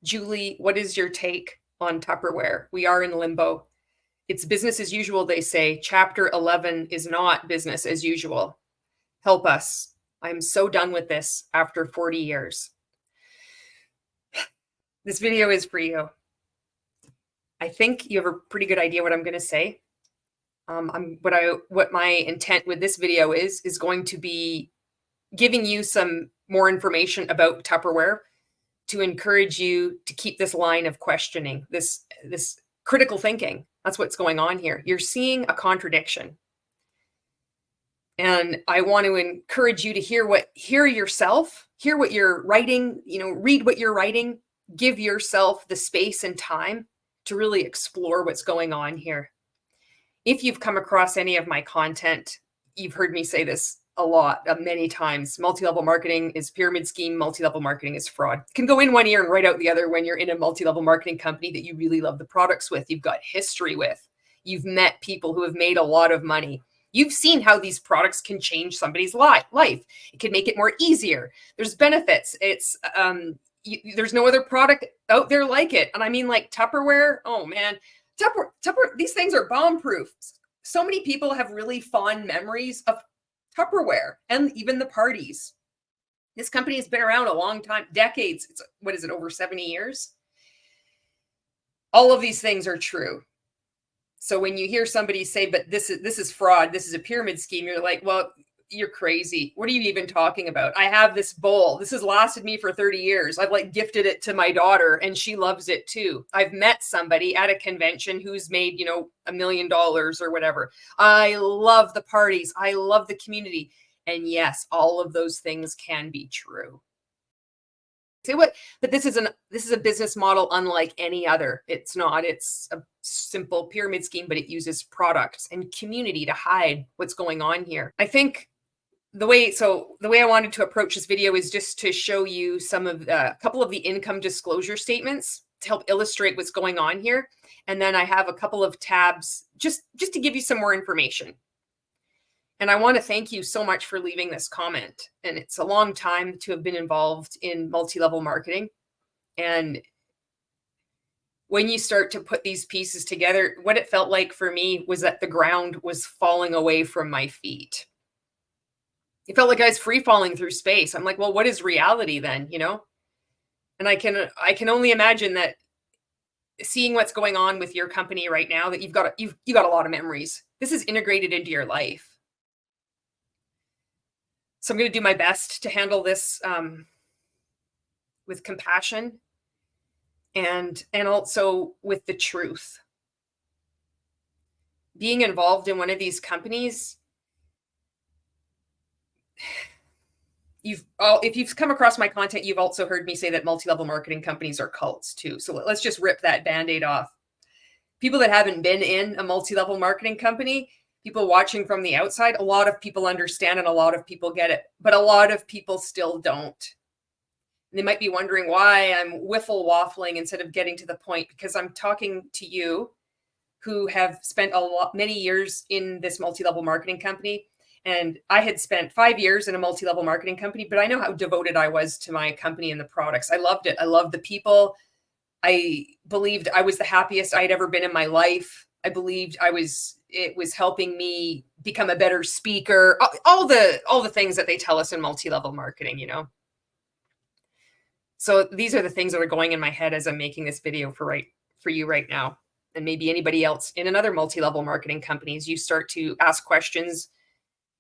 Julie, what is your take on Tupperware? We are in limbo. It's business as usual, they say. Chapter 11 is not business as usual. Help us. I'm so done with this after 40 years. This video is for you. I think you have a pretty good idea what I'm going to say. What my intent with this video is going to be giving you some more information about Tupperware to encourage you to keep this line of questioning, this critical thinking. That's what's going on here. You're seeing a contradiction. And I want to encourage you to hear yourself, hear what you're writing, read what you're writing, give yourself the space and time to really explore what's going on here. If you've come across any of my content, you've heard me say this a lot, many times. Multi-level marketing is pyramid scheme. Multi-level marketing is fraud. It can go in one ear and right out the other when you're in a multi-level marketing company that you really love the products with, you've got history with, you've met people who have made a lot of money. You've seen how these products can change somebody's life. It can make it more easier. There's benefits. It's there's no other product out there like it. And I mean, like Tupperware, oh man, Tupperware, these things are bomb-proof. So many people have really fond memories of Tupperware and even the parties. This company has been around a long time, decades. It's, what is it, over 70 years? All of these things are true. So when you hear somebody say, but this is fraud, this is a pyramid scheme, you're like, well, you're crazy. What are you even talking about? I have this bowl. This has lasted me for 30 years. I've like gifted it to my daughter and she loves it too. I've met somebody at a convention who's made, $1 million or whatever. I love the parties. I love the community. And yes, all of those things can be true. Say what? But this is a business model unlike any other. It's not. It's a simple pyramid scheme, but it uses products and community to hide what's going on here. I think the way I wanted to approach this video is just to show you a couple of the income disclosure statements to help illustrate what's going on here. And then I have a couple of tabs just to give you some more information. And I want to thank you so much for leaving this comment. And it's a long time to have been involved in multi-level marketing. And when you start to put these pieces together, what it felt like for me was that the ground was falling away from my feet. It felt like I was free falling through space. I'm like, well, what is reality then, And I can only imagine that seeing what's going on with your company right now, that you've got a lot of memories. This is integrated into your life. So I'm going to do my best to handle this with compassion and also with the truth. Being involved in one of these companies, if you've come across my content, you've also heard me say that multi-level marketing companies are cults too. So let's just rip that Band-Aid off. People that haven't been in a multi-level marketing company, people watching from the outside, a lot of people understand and a lot of people get it, but a lot of people still don't. And they might be wondering why I'm waffling instead of getting to the point, because I'm talking to you who have spent many years in this multi-level marketing company. And I had spent 5 years in a multi-level marketing company, but I know how devoted I was to my company and the products. I loved it. I loved the people. I believed I was the happiest I'd ever been in my life. I believed it was helping me become a better speaker, all the things that they tell us in multi-level marketing, So these are the things that are going in my head as I'm making this video for you right now. And maybe anybody else in another multi-level marketing company, as you start to ask questions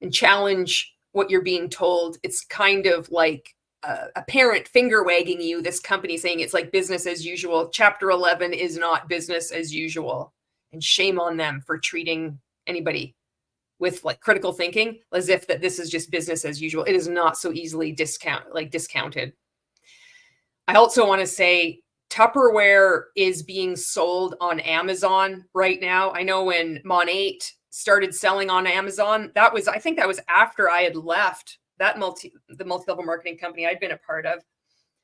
and challenge what you're being told. It's kind of like a parent finger wagging you, this company saying it's like business as usual. Chapter 11 is not business as usual. And shame on them for treating anybody with like critical thinking as if that this is just business as usual. It is not so easily discounted. I also want to say Tupperware is being sold on Amazon right now. I know when Mon8 started selling on Amazon, I think that was after I had left the multi-level marketing company I'd been a part of.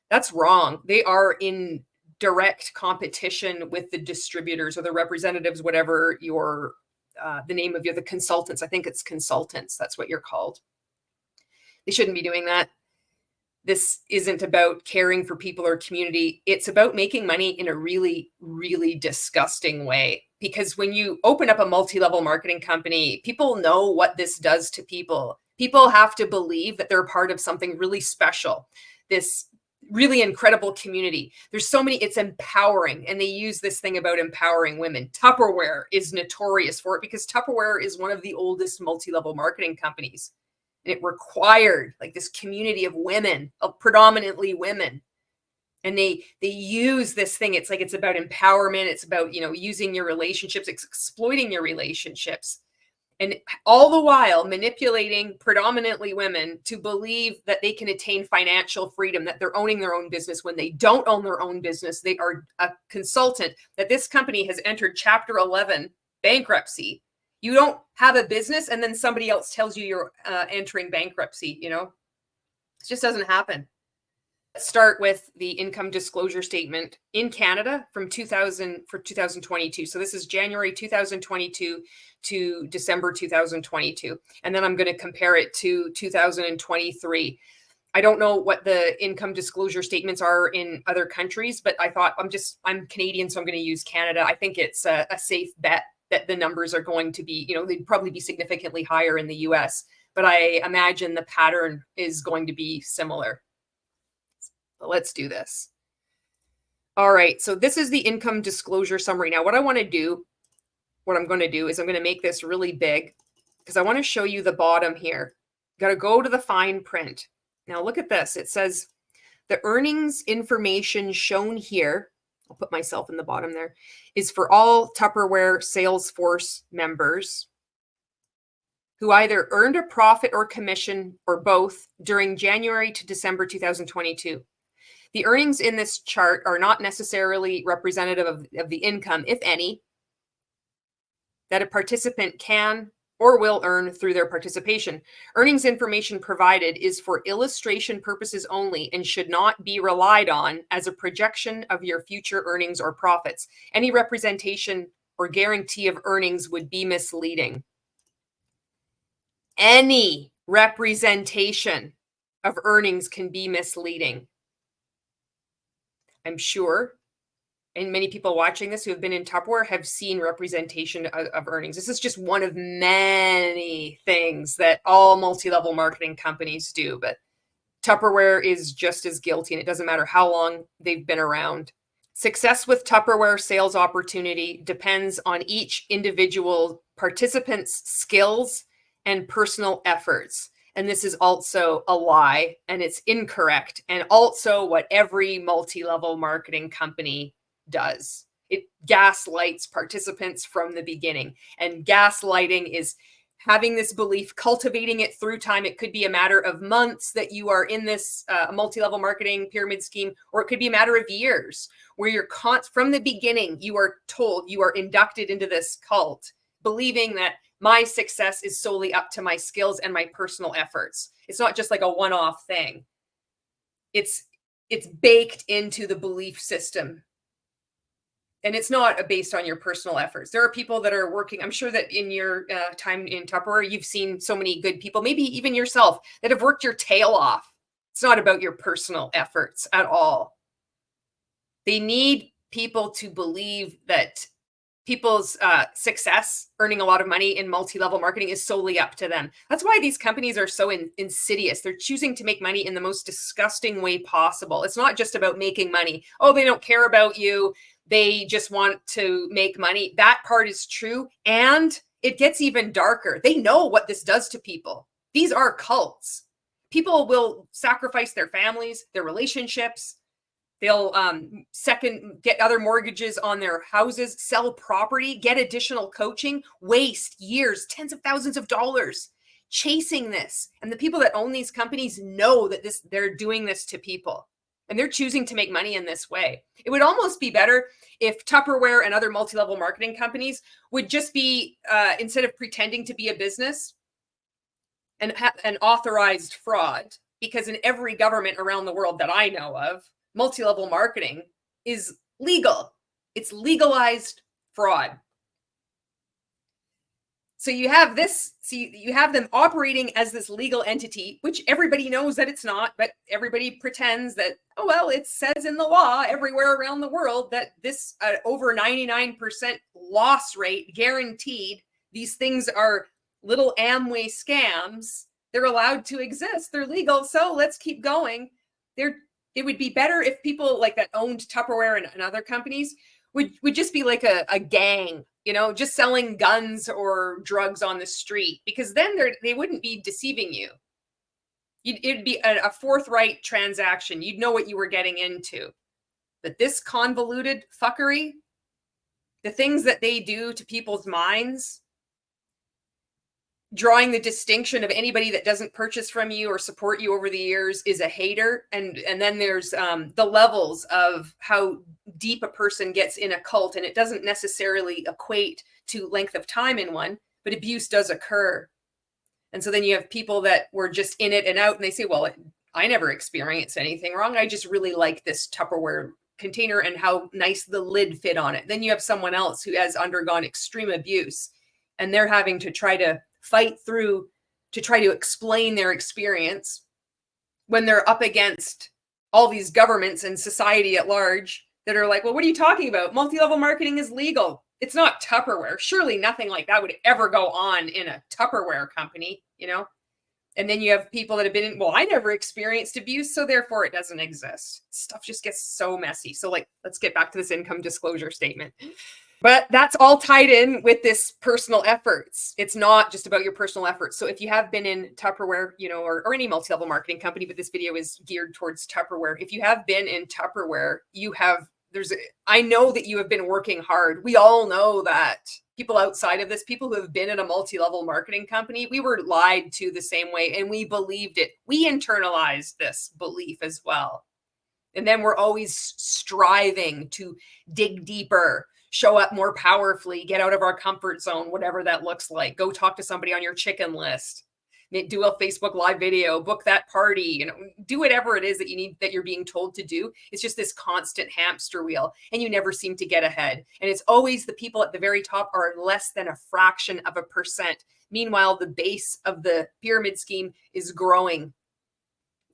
That's wrong. They are in direct competition with the distributors or the representatives, whatever the name of the consultants. I think it's consultants. That's what you're called. They shouldn't be doing that. this isn't about caring for people or community. It's about making money in a really, really disgusting way. Because when you open up a multi-level marketing company, people know what this does to people. People have to believe that they're part of something really special, this really incredible community. There's so many, it's empowering. And they use this thing about empowering women. Tupperware is notorious for it because Tupperware is one of the oldest multi-level marketing companies. It required like this community of women, of predominantly women. And they use this thing. It's like, it's about empowerment. It's about, using your relationships, exploiting your relationships. And all the while manipulating predominantly women to believe that they can attain financial freedom, that they're owning their own business when they don't own their own business. They are a consultant, that this company has entered Chapter 11 bankruptcy. You don't have a business and then somebody else tells you you're entering bankruptcy, It just doesn't happen. Let's start with the income disclosure statement in Canada for 2022. So this is January 2022 to December 2022. And then I'm going to compare it to 2023. I don't know what the income disclosure statements are in other countries, but I thought I'm Canadian, so I'm going to use Canada. I think it's a safe bet that the numbers are going to be, they'd probably be significantly higher in the US, but I imagine the pattern is going to be similar. So let's do this. All right, so this is the income disclosure summary. Now, what I'm going to do is I'm going to make this really big because I want to show you the bottom here. Got to go to the fine print. Now, look at this. It says the earnings information shown here, I'll put myself in the bottom there, is for all Tupperware Salesforce members who either earned a profit or commission or both during January to December 2022. The earnings in this chart are not necessarily representative of the income, if any, that a participant can or will earn through their participation. Earnings information provided is for illustration purposes only and should not be relied on as a projection of your future earnings or profits. Any representation or guarantee of earnings would be misleading. Any representation of earnings can be misleading. I'm sure, and many people watching this who have been in Tupperware have seen representation of earnings. This is just one of many things that all multi-level marketing companies do, but Tupperware is just as guilty, and it doesn't matter how long they've been around. Success with Tupperware sales opportunity depends on each individual participant's skills and personal efforts. And this is also a lie, and it's incorrect, and also what every multi-level marketing company does. It gaslights participants from the beginning. And gaslighting is having this belief, cultivating it through time. It could be a matter of months that you are in this multi-level marketing pyramid scheme, or it could be a matter of years where you're from the beginning, you are told, you are inducted into this cult, believing that my success is solely up to my skills and my personal efforts. It's not just like a one-off thing. It's baked into the belief system. And it's not based on your personal efforts. There are people that are working. I'm sure that in your time in Tupperware, you've seen so many good people, maybe even yourself, that have worked your tail off. It's not about your personal efforts at all. They need people to believe that people's success, earning a lot of money in multi-level marketing, is solely up to them. That's why these companies are so insidious. They're choosing to make money in the most disgusting way possible. It's not just about making money. Oh, they don't care about you. They just want to make money. That part is true. And it gets even darker. They know what this does to people. These are cults. People will sacrifice their families, their relationships. They'll get other mortgages on their houses, sell property, get additional coaching, waste years, tens of thousands of dollars chasing this. And the people that own these companies know that they're doing this to people, and they're choosing to make money in this way. It would almost be better if Tupperware and other multi-level marketing companies would just be, instead of pretending to be a business, an authorized fraud, because in every government around the world that I know of, multi-level marketing is legal. It's legalized fraud. So you have this, you have them operating as this legal entity, which everybody knows that it's not, but everybody pretends that, oh, well, it says in the law everywhere around the world that this over 99% loss rate guaranteed. These things are little Amway scams. They're allowed to exist. They're legal. So let's keep going. It would be better if people like that owned Tupperware and other companies would just be like a gang, you know, just selling guns or drugs on the street, because then they wouldn't be deceiving you. It'd be a forthright transaction. You'd know what you were getting into. But this convoluted fuckery, the things that they do to people's minds, drawing the distinction of anybody that doesn't purchase from you or support you over the years is a hater. And then there's the levels of how deep a person gets in a cult. And it doesn't necessarily equate to length of time in one, but abuse does occur. And so then you have people that were just in it and out, and they say, well, I never experienced anything wrong. I just really like this Tupperware container and how nice the lid fit on it. Then you have someone else who has undergone extreme abuse, and they're having to try to fight through to try to explain their experience when they're up against all these governments and society at large that are like, well, what are you talking about? Multi-level marketing is legal. It's not Tupperware. Surely nothing like that would ever go on in a Tupperware company, you know? And then you have people that have been in, well, I never experienced abuse, so therefore it doesn't exist. Stuff just gets so messy. So like, let's get back to this income disclosure statement. But that's all tied in with this personal efforts. It's not just about your personal efforts. So if you have been in Tupperware, you know, or any multi-level marketing company, but this video is geared towards Tupperware. If you have been in Tupperware, I know that you have been working hard. We all know that. People outside of this, people who have been in a multi-level marketing company, we were lied to the same way, and we believed it. We internalized this belief as well. And then we're always striving to dig deeper, show up more powerfully, get out of our comfort zone, whatever that looks like. Go talk to somebody on your chicken list, do a Facebook live video, book that party, you know, do whatever it is that you need, that you're being told to do. It's just this constant hamster wheel, and you never seem to get ahead. And it's always the people at the very top are less than a fraction of a percent. Meanwhile, the base of the pyramid scheme is growing,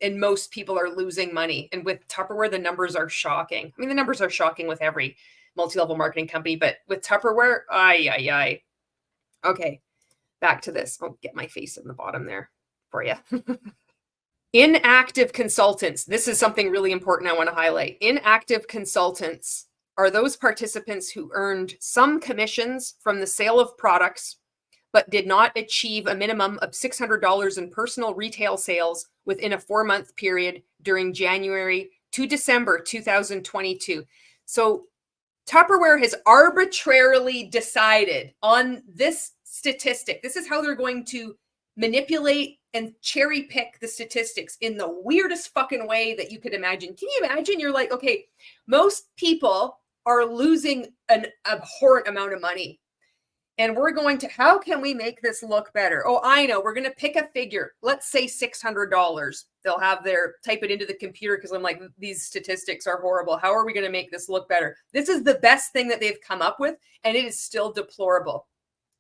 and most people are losing money. And with Tupperware, the numbers are shocking. I mean, the numbers are shocking with every multi-level marketing company, but with Tupperware, Okay, back to this. I'll get my face in the bottom there for you. Inactive consultants. This is something really important I want to highlight. Inactive consultants are those participants who earned some commissions from the sale of products, but did not achieve a minimum of $600 in personal retail sales within a 4-month period during January to December 2022. So Tupperware has arbitrarily decided on this statistic. This is how they're going to manipulate and cherry pick the statistics in the weirdest fucking way that you could imagine. Can you imagine? You're like, okay, most people are losing an abhorrent amount of money. And we're going to, how can we make this look better? Oh, I know. We're going to pick a figure. Let's say $600. They'll have their type it into the computer, because I'm like, these statistics are horrible. How are we going to make this look better? This is the best thing that they've come up with, and it is still deplorable.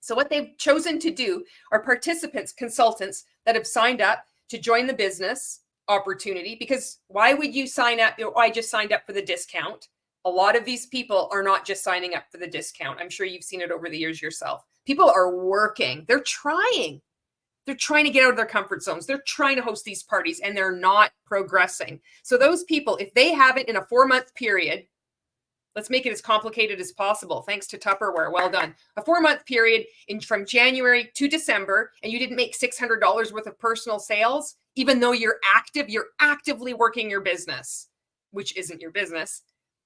So what they've chosen to do are participants, consultants that have signed up to join the business opportunity. Because why would you sign up? Oh, I just signed up for the discount. A lot of these people are not just signing up for the discount. I'm sure you've seen it over the years yourself. People are working. They're trying. They're trying to get out of their comfort zones. They're trying to host these parties, and they're not progressing. So those people, if they haven't in a 4-month period, let's make it as complicated as possible. Thanks to Tupperware. Well done. A 4-month period from January to December, and you didn't make $600 worth of personal sales, even though you're actively working your business, which isn't your business.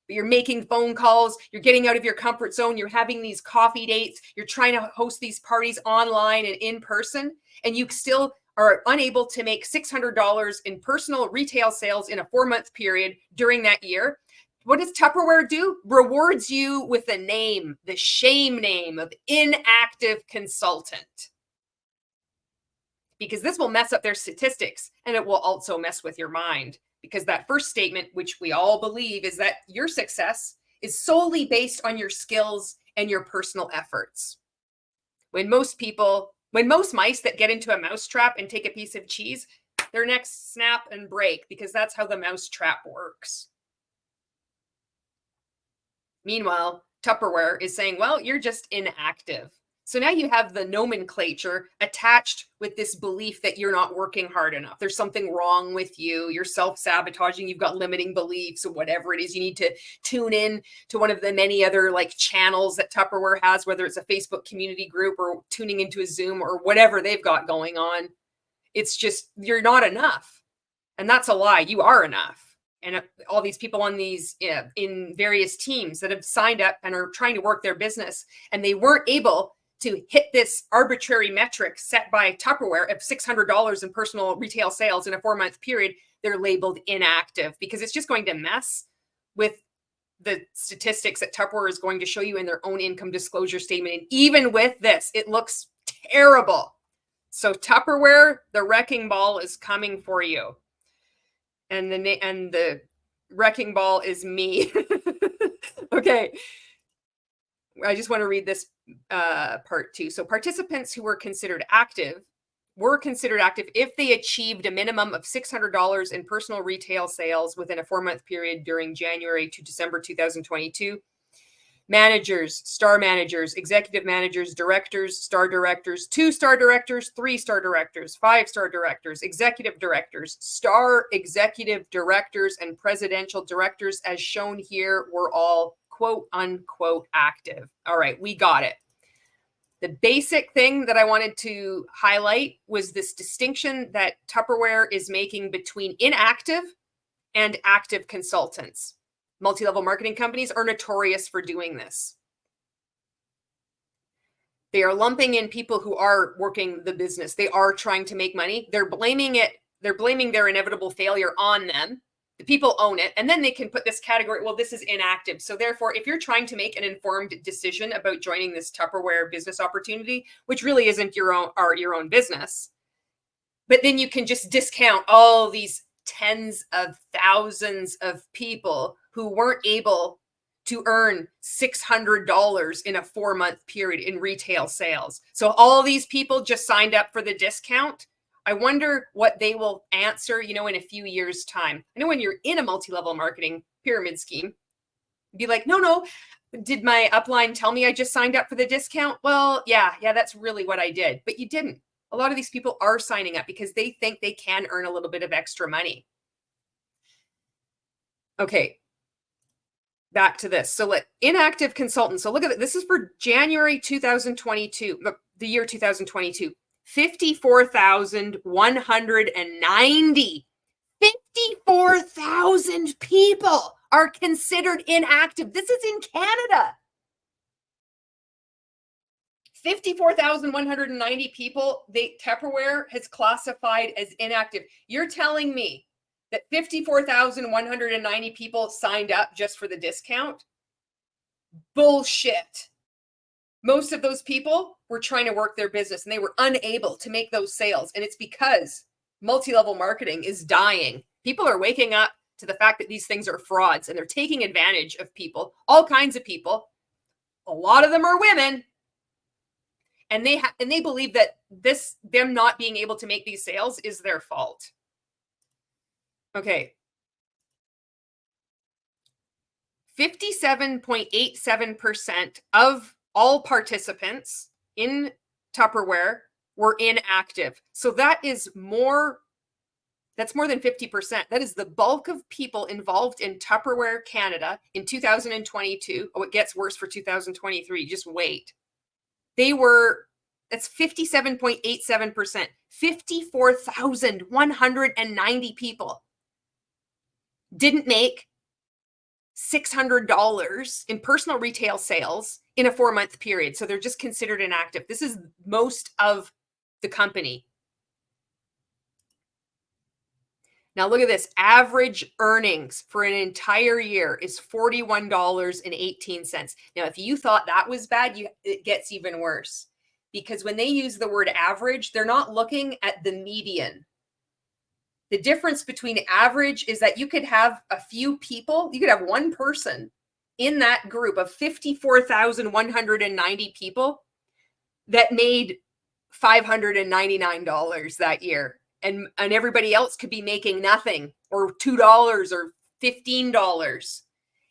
But you're making phone calls, you're getting out of your comfort zone, you're having these coffee dates, you're trying to host these parties online and in person, and you still are unable to make $600 in personal retail sales in a 4-month period during that year. What does Tupperware do? Rewards you with the name, the shame name of inactive consultant. Because this will mess up their statistics, and it will also mess with your mind. Because that first statement, which we all believe, is that your success is solely based on your skills and your personal efforts. When most mice that get into a mouse trap and take a piece of cheese, their necks snap and break because that's how the mouse trap works. Meanwhile, Tupperware is saying, well, you're just inactive. So now you have the nomenclature attached with this belief that you're not working hard enough. There's something wrong with you. You're self-sabotaging. You've got limiting beliefs or whatever it is. You need to tune in to one of the many other like channels that Tupperware has, whether it's a Facebook community group or tuning into a Zoom or whatever they've got going on. It's just, you're not enough. And that's a lie. You are enough. And all these people on these in various teams that have signed up and are trying to work their business, and they weren't able to hit this arbitrary metric set by Tupperware of $600 in personal retail sales in a 4-month period, they're labeled inactive because it's just going to mess with the statistics that Tupperware is going to show you in their own income disclosure statement. And even with this, it looks terrible. So Tupperware, the wrecking ball is coming for you. And the wrecking ball is me. Okay. I just want to read this part too. So participants who were considered active if they achieved a minimum of $600 in personal retail sales within a 4-month period during January to December 2022. Managers, star managers, executive managers, directors, star directors, 2-star directors, 3-star directors, 5-star directors, executive directors, star executive directors, and presidential directors, as shown here, were all quote unquote active. All right, we got it. The basic thing that I wanted to highlight was this distinction that Tupperware is making between inactive and active consultants. Multi-level marketing companies are notorious for doing this. They are lumping in people who are working the business. They are trying to make money. They're blaming their inevitable failure on them. The people own it. And then they can put this category, well, this is inactive. So therefore, if you're trying to make an informed decision about joining this Tupperware business opportunity, which really isn't your own business, but then you can just discount all these tens of thousands of people who weren't able to earn $600 in a 4-month period in retail sales. So all these people just signed up for the discount. I wonder what they will answer, in a few years' time. I know when you're in a multi-level marketing pyramid scheme, be like, no, did my upline tell me I just signed up for the discount? Well, yeah, that's really what I did. But you didn't. A lot of these people are signing up because they think they can earn a little bit of extra money. Okay, back to this. So inactive consultants. So look at it. This is for January 2022, the year 2022. 54,190. 54,000 people are considered inactive. This is in Canada. 54,190 people, Tupperware has classified as inactive. You're telling me that 54,190 people signed up just for the discount? Bullshit. Most of those people were trying to work their business and they were unable to make those sales. And it's because multi-level marketing is dying. People are waking up to the fact that these things are frauds and they're taking advantage of people, all kinds of people. A lot of them are women. And they believe that them not being able to make these sales is their fault. Okay. 57.87% of all participants in Tupperware were inactive. So that's more than 50%. That is the bulk of people involved in Tupperware Canada in 2022. Oh, it gets worse for 2023. Just wait. That's 57.87%. 54,190 people didn't make $600 in personal retail sales in a 4-month period. So they're just considered inactive. This is most of the company. Now look at this. Average earnings for an entire year is $41.18. Now, if you thought that was bad, it gets even worse. Because when they use the word average, they're not looking at the median. The difference between average is that you could have a few people, you could have one person in that group of 54,190 people that made $599 that year, and everybody else could be making nothing, or $2 or $15.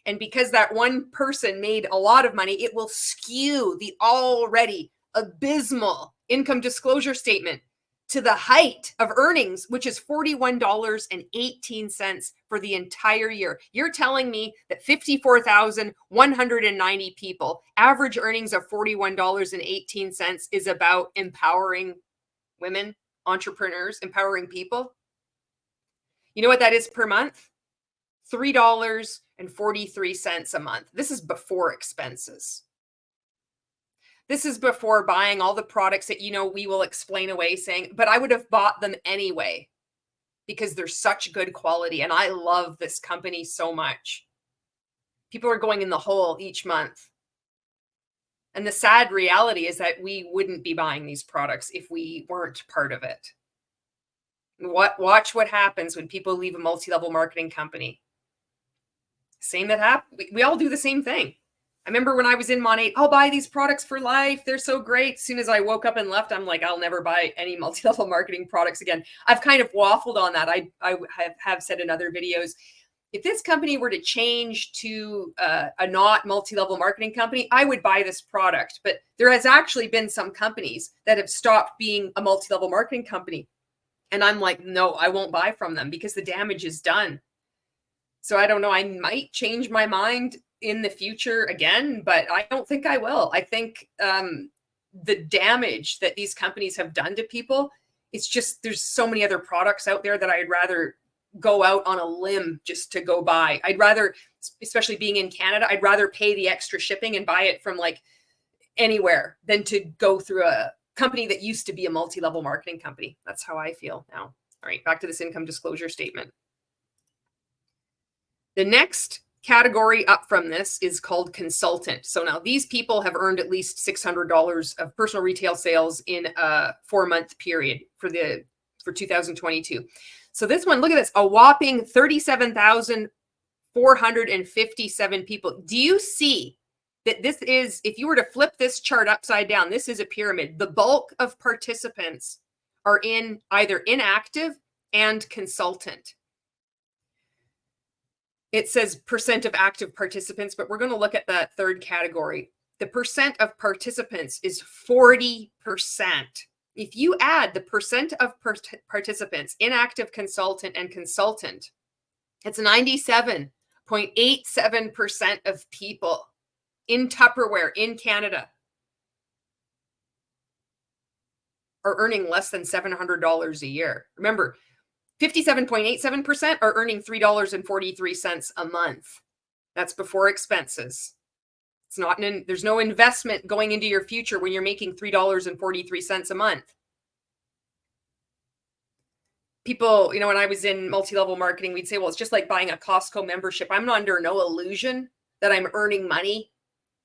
And because that one person made a lot of money, it will skew the already abysmal income disclosure statement to the height of earnings, which is $41.18 for the entire year. You're telling me that 54,190 people, average earnings of $41.18 is about empowering women, entrepreneurs, empowering people? You know what that is per month? $3.43 a month. This is before expenses. This is before buying all the products that, we will explain away, saying, but I would have bought them anyway because they're such good quality. And I love this company so much. People are going in the hole each month. And the sad reality is that we wouldn't be buying these products if we weren't part of it. Watch what happens when people leave a multi-level marketing company. Same that happens. We all do the same thing. I remember when I was in Mon 8, I'll buy these products for life. They're so great. As soon as I woke up and left, I'm like, I'll never buy any multi-level marketing products again. I've kind of waffled on that. I have said in other videos, if this company were to change to a not multi-level marketing company, I would buy this product. But there has actually been some companies that have stopped being a multi-level marketing company. And I'm like, no, I won't buy from them because the damage is done. So I don't know. I might change my mind in the future again, but I don't think I will. I think the damage that these companies have done to people, it's just, there's so many other products out there that I'd rather go out on a limb just to go buy. I'd rather, especially being in Canada, I'd rather pay the extra shipping and buy it from like anywhere than to go through a company that used to be a multi-level marketing company. That's how I feel now. All right, back to this income disclosure statement. The next category up from this is called consultant. So now these people have earned at least $600 of personal retail sales in a 4-month period for 2022. So this one, look at this, a whopping 37,457 people. Do you see that this is, if you were to flip this chart upside down, this is a pyramid. The bulk of participants are in either inactive and consultant. It says percent of active participants, but we're going to look at that third category. The percent of participants is 40%. If you add the percent of participants, inactive, consultant, and consultant, it's 97.87% of people in Tupperware in Canada are earning less than $700 a year. Remember, 57.87% are earning $3.43 a month. That's before expenses. It's not there's no investment going into your future when you're making $3.43 a month. People, when I was in multi-level marketing, we'd say, well, it's just like buying a Costco membership. I'm under no illusion that I'm earning money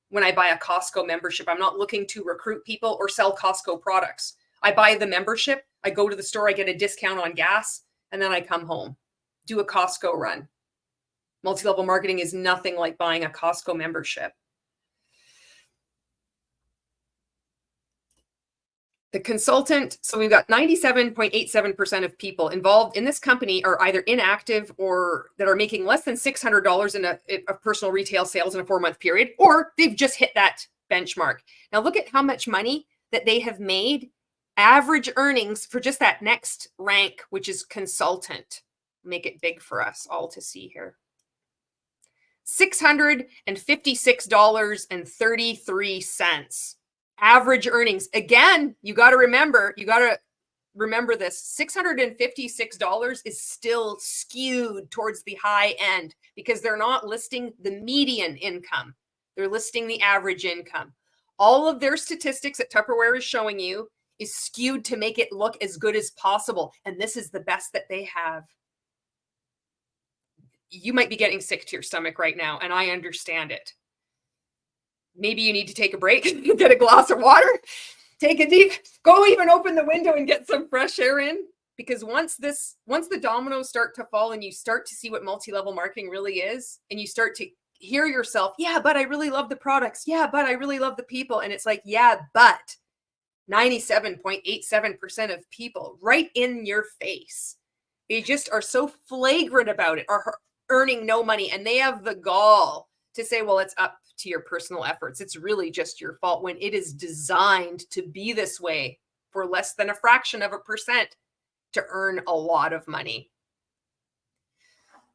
when I buy a Costco membership. I'm not looking to recruit people or sell Costco products. I buy the membership, I go to the store, I get a discount on gas, and then I come home, do a Costco run. Multi-level marketing is nothing like buying a Costco membership. The consultant, so we've got 97.87% of people involved in this company are either inactive or that are making less than $600 of personal retail sales in a 4-month period, or they've just hit that benchmark. Now look at how much money that they have made. Average earnings for just that next rank, which is consultant. Make it big for us all to see here. $656.33. Average earnings. Again, you got to remember this. $656 is still skewed towards the high end because they're not listing the median income. They're listing the average income. All of their statistics that Tupperware is showing you is skewed to make it look as good as possible. And this is the best that they have. You might be getting sick to your stomach right now, and I understand it. Maybe you need to take a break, get a glass of water, take a deep, go even open the window and get some fresh air in. Because once the dominoes start to fall and you start to see what multi-level marketing really is, and you start to hear yourself, yeah, but I really love the products. Yeah, but I really love the people. And it's like, yeah, but 97.87% of people right in your face. They just are so flagrant about it, are earning no money, and they have the gall to say, well, it's up to your personal efforts. It's really just your fault, when it is designed to be this way for less than a fraction of a percent to earn a lot of money.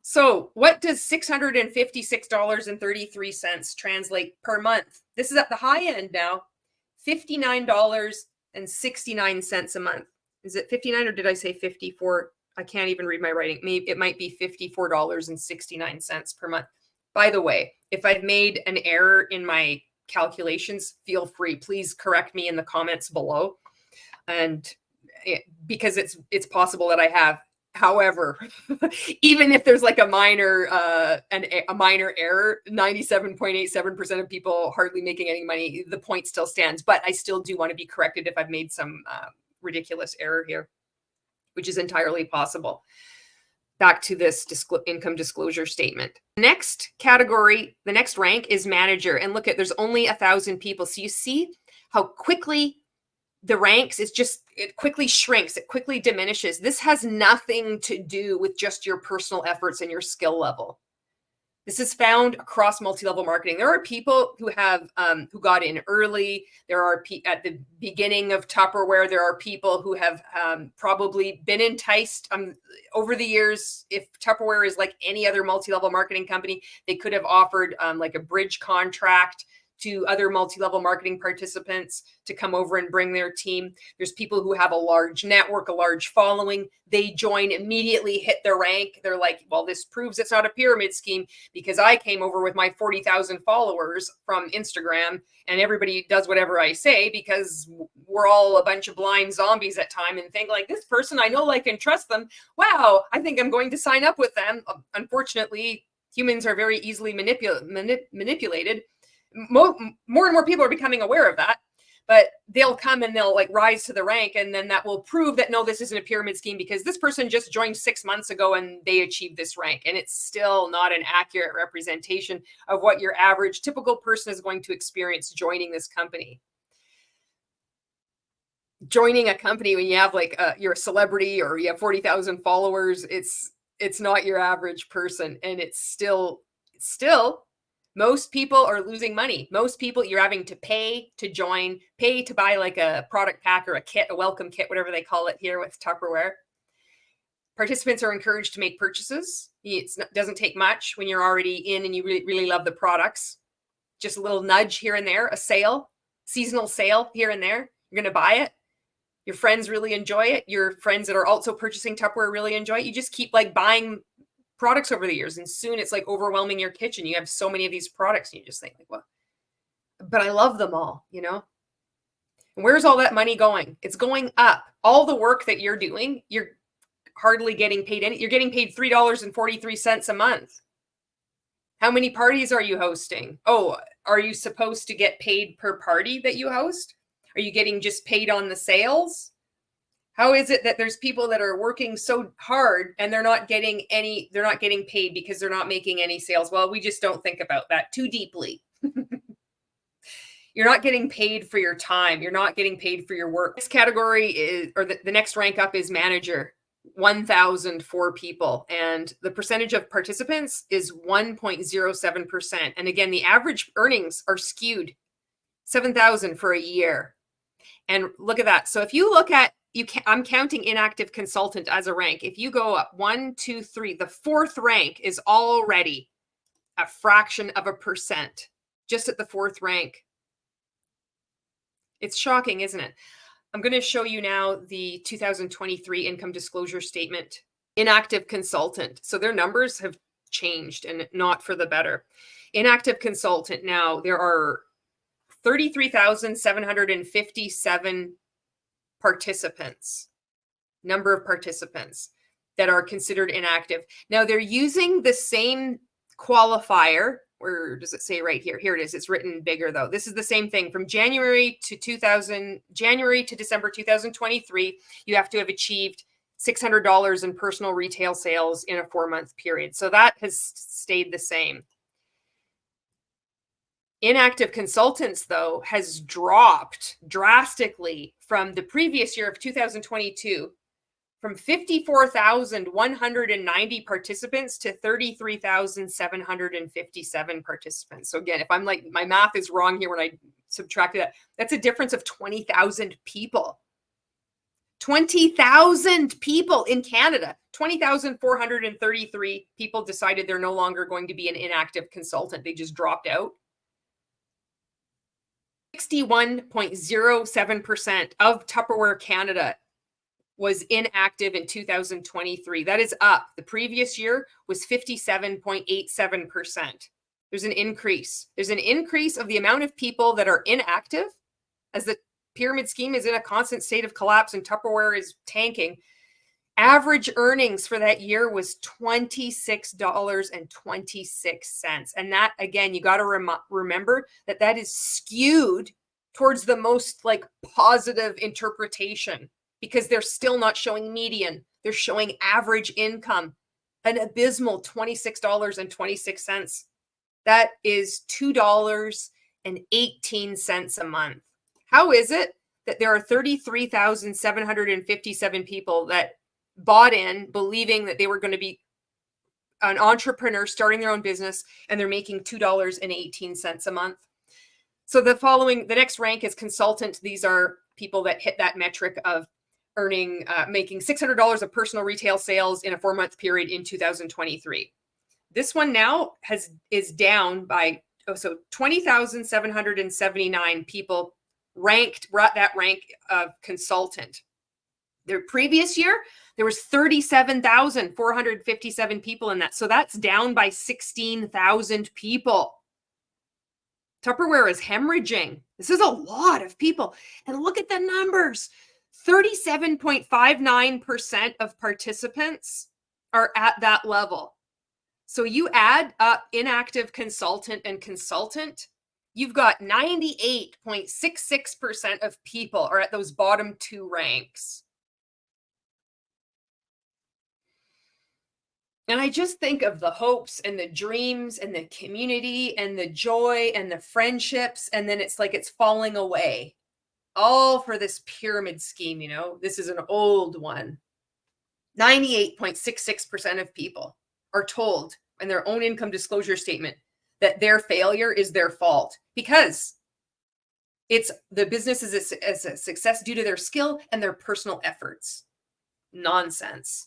So what does $656.33 translate per month? This is at the high end now, $59.69 a month. Is it 59 or did I say 54? I can't even read my writing. Maybe it might be $54.69 per month. By the way, if I've made an error in my calculations, feel free. Please correct me in the comments below. And because it's possible that I have. However, even if there's like a minor error, 97.87% of people hardly making any money, the point still stands. But I still do want to be corrected if I've made some ridiculous error here, which is entirely possible. Back to this income disclosure statement. Next category, the next rank is manager. And look at, there's only 1,000 people. So you see how quickly the ranks it quickly shrinks, it quickly diminishes. This has nothing to do with just your personal efforts and your skill level. This is found across multi-level marketing. There are people who have who got in early. There are at the beginning of Tupperware. There are people who have probably been enticed over the years. If Tupperware is like any other multi-level marketing company, they could have offered like a bridge contract to other multi-level marketing participants to come over and bring their team. There's people who have a large network, a large following. They join, immediately hit their rank. They're like, well, this proves it's not a pyramid scheme because I came over with my 40,000 followers from Instagram and everybody does whatever I say because we're all a bunch of blind zombies at time and think like, this person, I know, like, and trust them. Wow, I think I'm going to sign up with them. Unfortunately, humans are very easily manipulated. More and more people are becoming aware of that, but they'll come and they'll like rise to the rank, and then that will prove that no, this isn't a pyramid scheme because this person just joined 6 months ago and they achieved this rank, and it's still not an accurate representation of what your average typical person is going to experience joining this company. Joining a company when you have like you're a celebrity or you have 40,000 followers, it's not your average person, and it's still most people are losing money. Most people, you're having to pay to join, pay to buy like a product pack or a kit, a welcome kit, whatever they call it here with Tupperware. Participants are encouraged to make purchases. It doesn't take much when you're already in and you really love the products. Just a little nudge here and there, a sale, seasonal sale here and there. You're going to buy it. Your friends really enjoy it. Your friends that are also purchasing Tupperware really enjoy it. You just keep like buying products over the years, and soon it's like overwhelming your kitchen. You have so many of these products and you just think like, well, but I love them all, you know. And where's all that money going? It's going up. All the work that you're doing, you're hardly getting paid any. You're getting paid $3.43 a month. How many parties are you hosting? Oh, are you supposed to get paid per party that you host? Are you getting just paid on the sales? How is it that there's people that are working so hard and they're not getting paid because they're not making any sales? Well, we just don't think about that too deeply. You're not getting paid for your time. You're not getting paid for your work. Next category is, or the next rank up is manager, 1,004 people. And the percentage of participants is 1.07%. And again, the average earnings are skewed, 7,000 for a year. And look at that. So if you look at, I'm counting inactive consultant as a rank. If you go up 1, 2, 3, the fourth rank is already a fraction of a percent, just at the fourth rank. It's shocking, isn't it? I'm going to show you now the 2023 income disclosure statement. Inactive consultant. So their numbers have changed and not for the better. Inactive consultant now, there are 33,757 participants, number of participants that are considered inactive. Now they're using the same qualifier. Where does it say right here? Here it is. It's written bigger though. This is the same thing from January to December 2023. You have to have achieved $600 in personal retail sales in a 4-month period. So that has stayed the same. Inactive consultants, though, has dropped drastically from the previous year of 2022, from 54,190 participants to 33,757 participants. So again, if I'm like, my math is wrong here when I subtracted that, that's a difference of 20,000 people. 20,000 people in Canada. 20,433 people decided they're no longer going to be an inactive consultant. They just dropped out. 61.07% of Tupperware Canada was inactive in 2023. That is up. The previous year was 57.87%. There's an increase. There's an increase of the amount of people that are inactive as the pyramid scheme is in a constant state of collapse and Tupperware is tanking. Average earnings for that year was $26.26. And that, again, you got to remember that that is skewed towards the most like positive interpretation, because they're still not showing median. They're showing average income, an abysmal $26.26. That is $2.18 a month. How is it that there are 33,757 people that bought in believing that they were going to be an entrepreneur starting their own business and they're making $2.18 a month? So the next rank is consultant. These are people that hit that metric of earning, making $600 of personal retail sales in a 4-month period in 2023. This one now is down by, 20,779 people brought that rank of consultant. The previous year, there was 37,457 people in that. So that's down by 16,000 people. Tupperware is hemorrhaging. This is a lot of people. And look at the numbers. 37.59% of participants are at that level. So you add up inactive consultant and consultant, you've got 98.66% of people are at those bottom two ranks. And I just think of the hopes and the dreams and the community and the joy and the friendships, and then it's like it's falling away. All for this pyramid scheme, you know. This is an old one. 98.66% of people are told in their own income disclosure statement that their failure is their fault because it's the business is a success due to their skill and their personal efforts. Nonsense.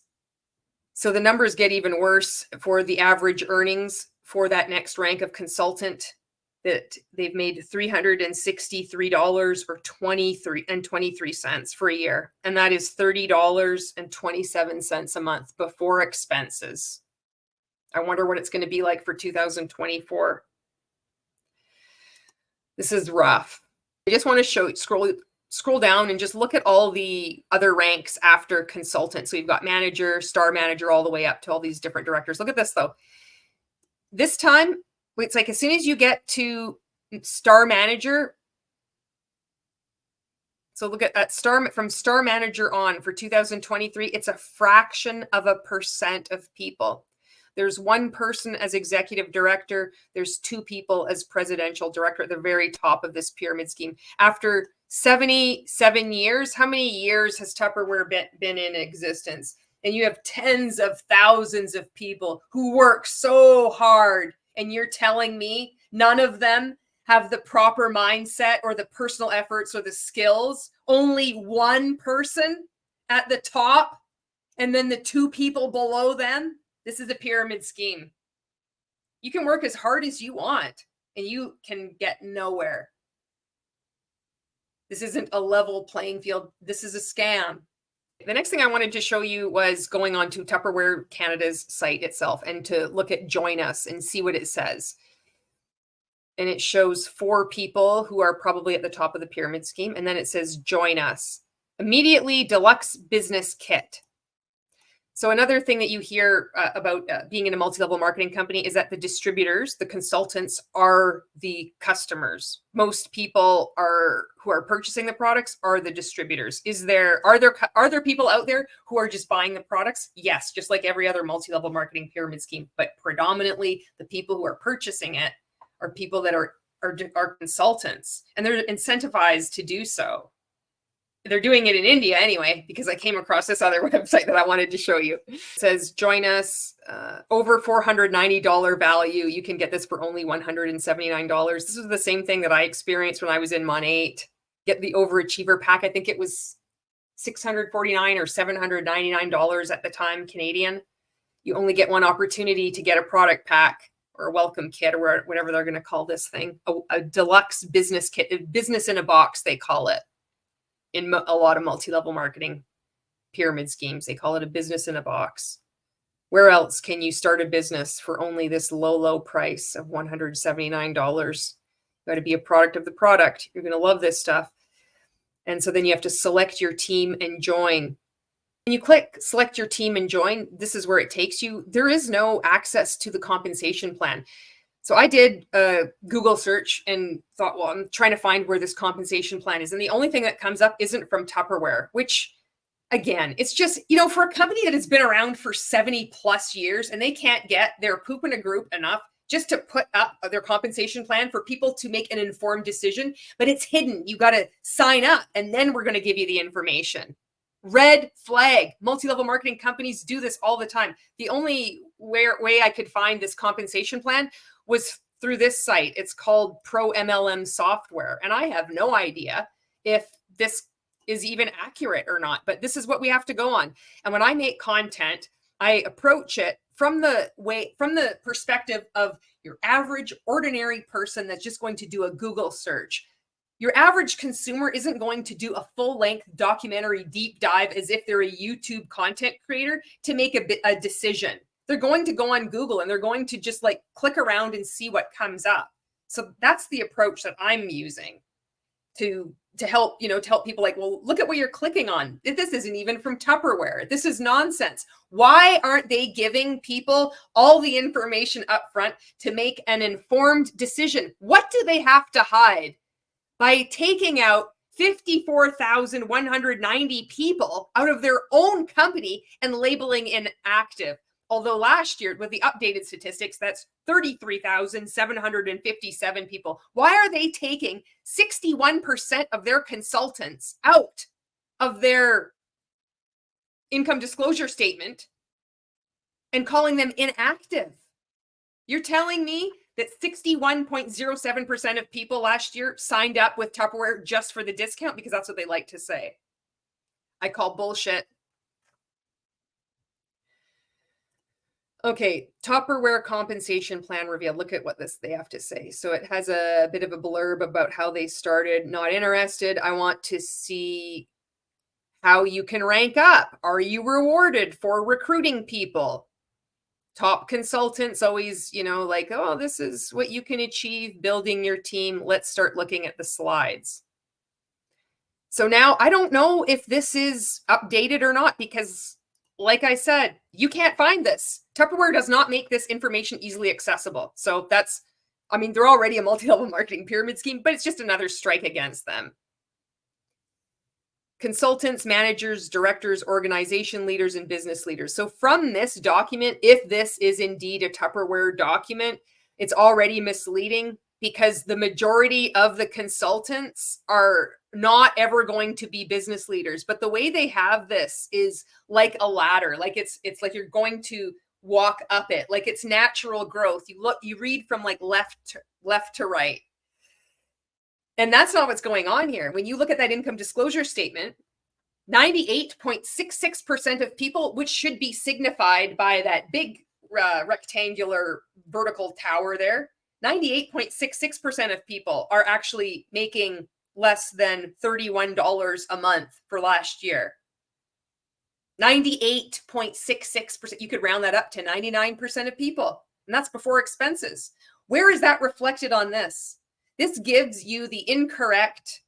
So the numbers get even worse for the average earnings for that next rank of consultant, that they've made $363 or 23 cents for a year. And that is $30.27 a month before expenses. I wonder what it's going to be like for 2024. This is rough. I just want to scroll down and just look at all the other ranks after consultant. So you've got manager, star manager, all the way up to all these different directors. Look at this though. This time, it's like as soon as you get to star manager, so look at from star manager on for 2023, it's a fraction of a percent of people. There's one person as executive director. There's 2 people as presidential director at the very top of this pyramid scheme. After 77 years, how many years has Tupperware been in existence? And you have tens of thousands of people who work so hard. And you're telling me none of them have the proper mindset or the personal efforts or the skills? Only one person at the top and then the 2 people below them? This is a pyramid scheme. You can work as hard as you want and you can get nowhere. This isn't a level playing field. This is a scam. The next thing I wanted to show you was going on to Tupperware Canada's site itself and to look at Join Us and see what it says. And it shows 4 people who are probably at the top of the pyramid scheme. And then it says Join Us. Immediately Deluxe Business Kit. So another thing that you hear about being in a multi-level marketing company is that the distributors, the consultants, are the customers. Most people who are purchasing the products are the distributors. Are there people out there who are just buying the products? Yes, just like every other multi-level marketing pyramid scheme. But predominantly, the people who are purchasing it are people that are are consultants, and they're incentivized to do so. They're doing it in India anyway, because I came across this other website that I wanted to show you. It says, join us, over $490 value. You can get this for only $179. This was the same thing that I experienced when I was in Mon 8. Get the overachiever pack. I think it was $649 or $799 at the time, Canadian. You only get one opportunity to get a product pack or a welcome kit, or whatever they're going to call this thing. A deluxe business kit, business in a box, they call it. In a lot of multi-level marketing pyramid schemes, they call it a business in a box. Where else can you start a business for only this low price of $179? You got to be a product of the product. You're going to love this stuff. And so then you have to select your team and join. When you click select your team and join, this is where it takes you. There is no access to the compensation plan. So I did a Google search and thought, well, I'm trying to find where this compensation plan is. And the only thing that comes up isn't from Tupperware, which, again, it's just, for a company that has been around for 70 plus years and they can't get their poop in a group enough just to put up their compensation plan for people to make an informed decision, but it's hidden. You got to sign up and then we're going to give you the information. Red flag. Multi-level marketing companies do this all the time. The only way I could find this compensation plan was through this site. It's called Pro MLM Software. And I have no idea if this is even accurate or not, but this is what we have to go on. And when I make content, I approach it from the perspective of your average ordinary person that's just going to do a Google search. Your average consumer isn't going to do a full-length documentary deep dive as if they're a YouTube content creator to make a decision. They're going to go on Google and they're going to just like click around and see what comes up. So that's the approach that I'm using to help, to help people like, well, look at what you're clicking on. This isn't even from Tupperware. This is nonsense. Why aren't they giving people all the information up front to make an informed decision? What do they have to hide by taking out 54,190 people out of their own company and labeling inactive? Although last year, with the updated statistics, that's 33,757 people. Why are they taking 61% of their consultants out of their income disclosure statement and calling them inactive? You're telling me that 61.07% of people last year signed up with Tupperware just for the discount, because that's what they like to say. I call bullshit. Okay, Tupperware Compensation Plan revealed. Look at what they have to say. So it has a bit of a blurb about how they started. Not interested. I want to see how you can rank up. Are you rewarded for recruiting people? Top consultants always, like, oh, this is what you can achieve building your team. Let's start looking at the slides. So now I don't know if this is updated or not, because like I said, you can't find this. Tupperware does not make this information easily accessible. So that's, they're already a multi-level marketing pyramid scheme, but it's just another strike against them. Consultants, managers, directors, organization leaders, and business leaders. So from this document, if this is indeed a Tupperware document, it's already misleading, because the majority of the consultants are not ever going to be business leaders. But the way they have this is like a ladder. Like it's like you're going to walk up it, like it's natural growth. You read from like left to right. And that's not what's going on here. When you look at that income disclosure statement, 98.66% of people, which should be signified by that big rectangular vertical tower there, 98.66% of people are actually making less than $31 a month for last year. 98.66%. You could round that up to 99% of people. And that's before expenses. Where is that reflected on this? This gives you the incorrect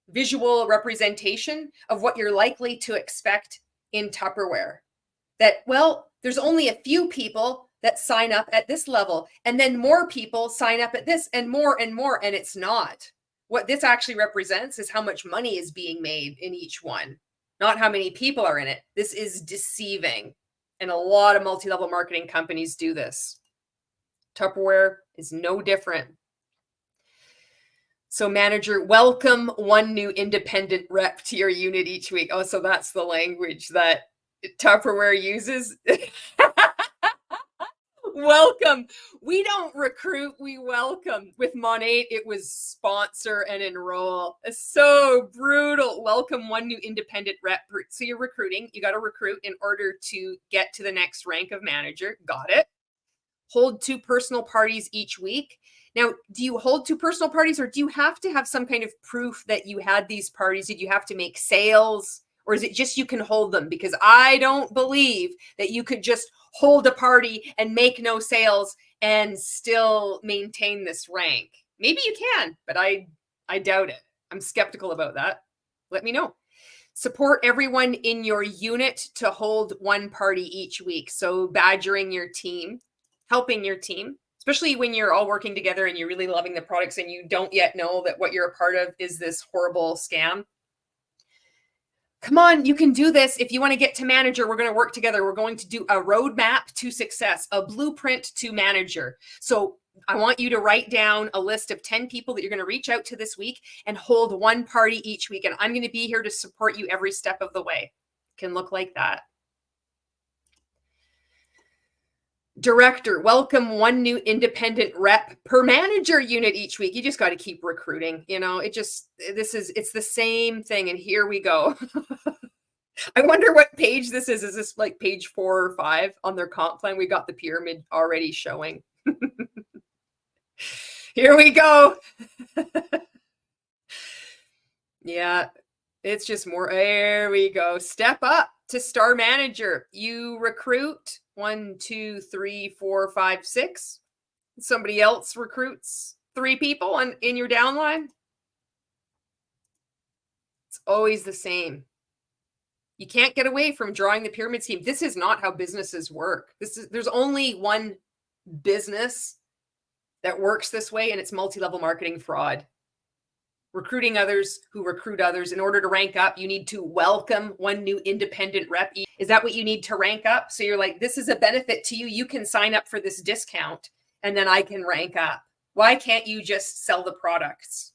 visual representation of what you're likely to expect in Tupperware. That, well, there's only a few people that sign up at this level, and then more people sign up at this, and more, and it's not. What this actually represents is how much money is being made in each one, not how many people are in it. This is deceiving, and a lot of multi-level marketing companies do this. Tupperware is no different. So manager, welcome one new independent rep to your unit each week. Oh, so that's the language that Tupperware uses. Welcome. We don't recruit, we welcome. With Monate, it was sponsor and enroll. It's so brutal. Welcome one new independent rep. So you're recruiting. You got to recruit in order to get to the next rank of manager. Got it. Hold 2 personal parties each week. Now, do you hold 2 personal parties, or do you have to have some kind of proof that you had these parties? Did you have to make sales, or is it just you can hold them? Because I don't believe that you could just hold a party and make no sales and still maintain this rank. Maybe you can, but I doubt it. I'm skeptical about that. Let me know. Support everyone in your unit to hold 1 party each week. So badgering your team, helping your team, especially when you're all working together and you're really loving the products and you don't yet know that what you're a part of is this horrible scam. Come on, you can do this. If you want to get to manager, we're going to work together. We're going to do a roadmap to success, a blueprint to manager. So I want you to write down a list of 10 people that you're going to reach out to this week and hold 1 party each week. And I'm going to be here to support you every step of the way. It can look like that. Director, welcome 1 new independent rep per manager unit each week. You just got to keep recruiting. You know, it's the same thing. And here we go. I wonder what page this is. Is this like page 4 or 5 on their comp plan? We got the pyramid already showing. Here we go. Yeah, it's just more. There we go. Step up to star manager. You recruit 1, 2, 3, 4, 5, 6. Somebody else recruits 3 people in your downline. It's always the same. You can't get away from drawing the pyramid scheme. This is not how businesses work. There's only one business that works this way, and it's multi-level marketing fraud. Recruiting others who recruit others. In order to rank up, you need to welcome 1 new independent rep. Is that what you need to rank up? So you're like, this is a benefit to you. You can sign up for this discount and then I can rank up. Why can't you just sell the products?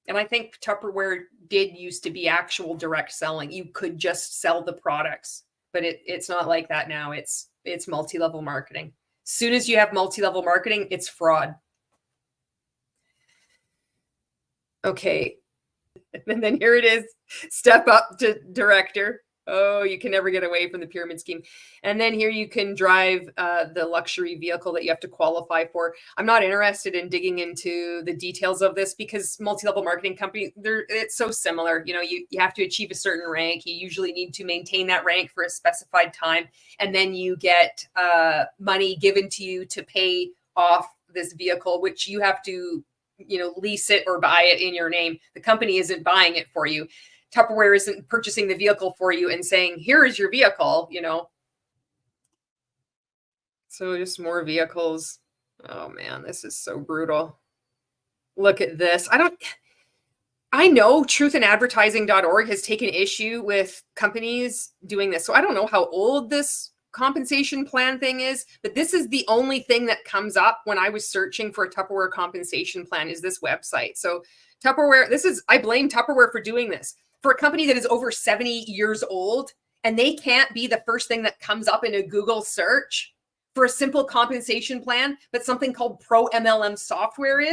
And I think Tupperware did used to be actual direct selling. You could just sell the products, but it's not like that now. It's multi-level marketing. As soon as you have multi-level marketing, it's fraud. Okay. And then here it is. Step up to director. Oh, you can never get away from the pyramid scheme. And then here you can drive the luxury vehicle that you have to qualify for. I'm not interested in digging into the details of this because multi-level marketing company, it's so similar. You know, you have to achieve a certain rank. You usually need to maintain that rank for a specified time. And then you get money given to you to pay off this vehicle, which you have to lease it or buy it in your name. The company isn't buying it for you. Tupperware isn't purchasing the vehicle for you and saying, here is your vehicle, So just more vehicles. Oh man, this is so brutal. Look at this. I know truthandadvertising.org has taken issue with companies doing this. So I don't know how old this compensation plan thing is, but this is the only thing that comes up when I was searching for a Tupperware compensation plan is this website. So Tupperware, I blame Tupperware for doing this. For a company that is over 70 years old and they can't be the first thing that comes up in a Google search for a simple compensation plan, but something called Pro MLM software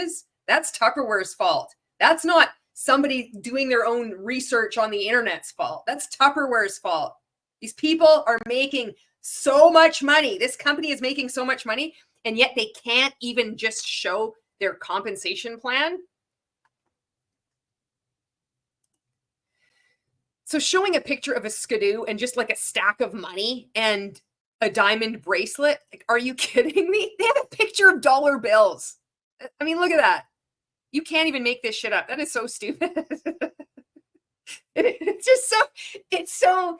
that's Tupperware's fault. That's not somebody doing their own research on the internet's fault. That's Tupperware's fault. These people are making so much money. This company is making so much money, and yet they can't even just show their compensation plan. So showing a picture of a skidoo and just like a stack of money and a diamond bracelet, like, are you kidding me? They have a picture of dollar bills. I mean, look at that. You can't even make this shit up. That is so stupid. It's so,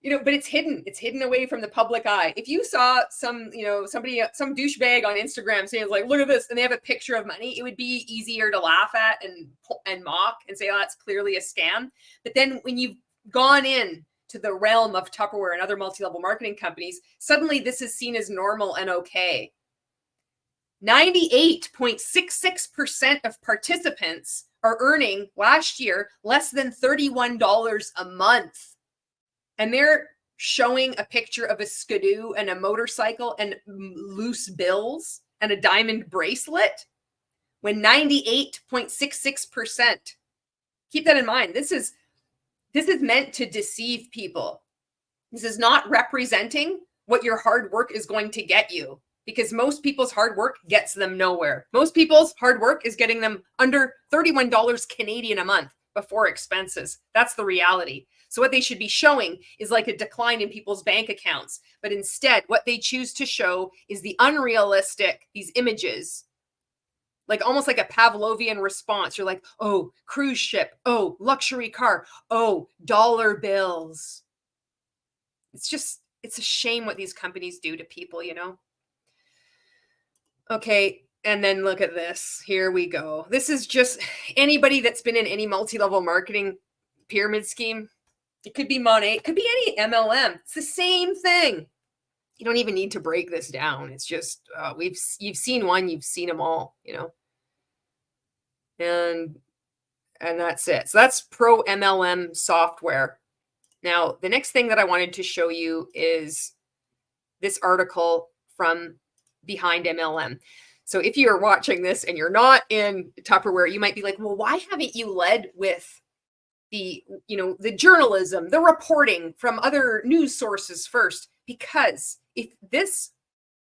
but it's hidden. It's hidden away from the public eye. If you saw some douchebag on Instagram saying like, look at this, and they have a picture of money, it would be easier to laugh at and mock and say, oh, that's clearly a scam. But then when you've gone in to the realm of Tupperware and other multi-level marketing companies, suddenly this is seen as normal and okay. 98.66% of participants are earning last year less than $31 a month. And they're showing a picture of a skidoo and a motorcycle and loose bills and a diamond bracelet when 98.66%. Keep that in mind. This is meant to deceive people. This is not representing what your hard work is going to get you, because most people's hard work gets them nowhere. Most people's hard work is getting them under $31 Canadian a month before expenses. That's the reality. So what they should be showing is like a decline in people's bank accounts. But instead, what they choose to show is the unrealistic, these images, like almost like a Pavlovian response. You're like, oh, cruise ship, oh, luxury car, oh, dollar bills. It's a shame what these companies do to people, you know? Okay, and then look at this. Here we go. This is just anybody that's been in any multi-level marketing pyramid scheme. It could be Monet, it could be any MLM. It's the same thing. You don't even need to break this down. It's just you've seen one, you've seen them all, you know. And that's it. So that's pro MLM software. Now, the next thing that I wanted to show you is this article from BehindMLM. So if you're watching this and you're not in Tupperware, you might be like, well, why haven't you led with the journalism, the reporting from other news sources first? Because if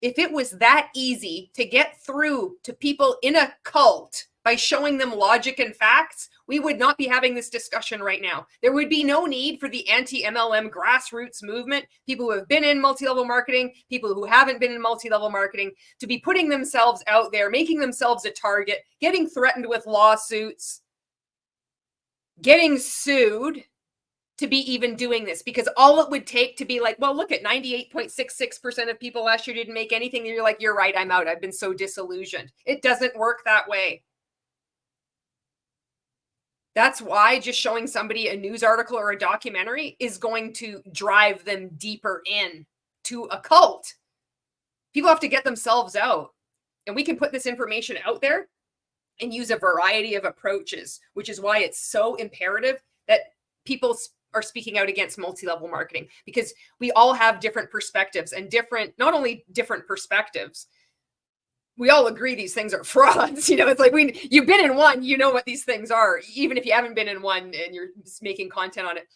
it was that easy to get through to people in a cult by showing them logic and facts, we would not be having this discussion right now. There would be no need for the anti-MLM grassroots movement, people who have been in multi-level marketing, people who haven't been in multi-level marketing, to be putting themselves out there, making themselves a target, getting threatened with lawsuits, getting sued to be even doing this. Because all it would take to be like, well, look at 98.66% of people last year didn't make anything. And you're like, you're right, I'm out. I've been so disillusioned. It doesn't work that way. That's why just showing somebody a news article or a documentary is going to drive them deeper in to a cult. People have to get themselves out. And we can put this information out there and use a variety of approaches, which is why it's so imperative that people are speaking out against multi-level marketing, because we all have different perspectives and not only different perspectives, we all agree these things are frauds. You know, it's like you've been in one, you know what these things are, even if you haven't been in one and you're just making content on it.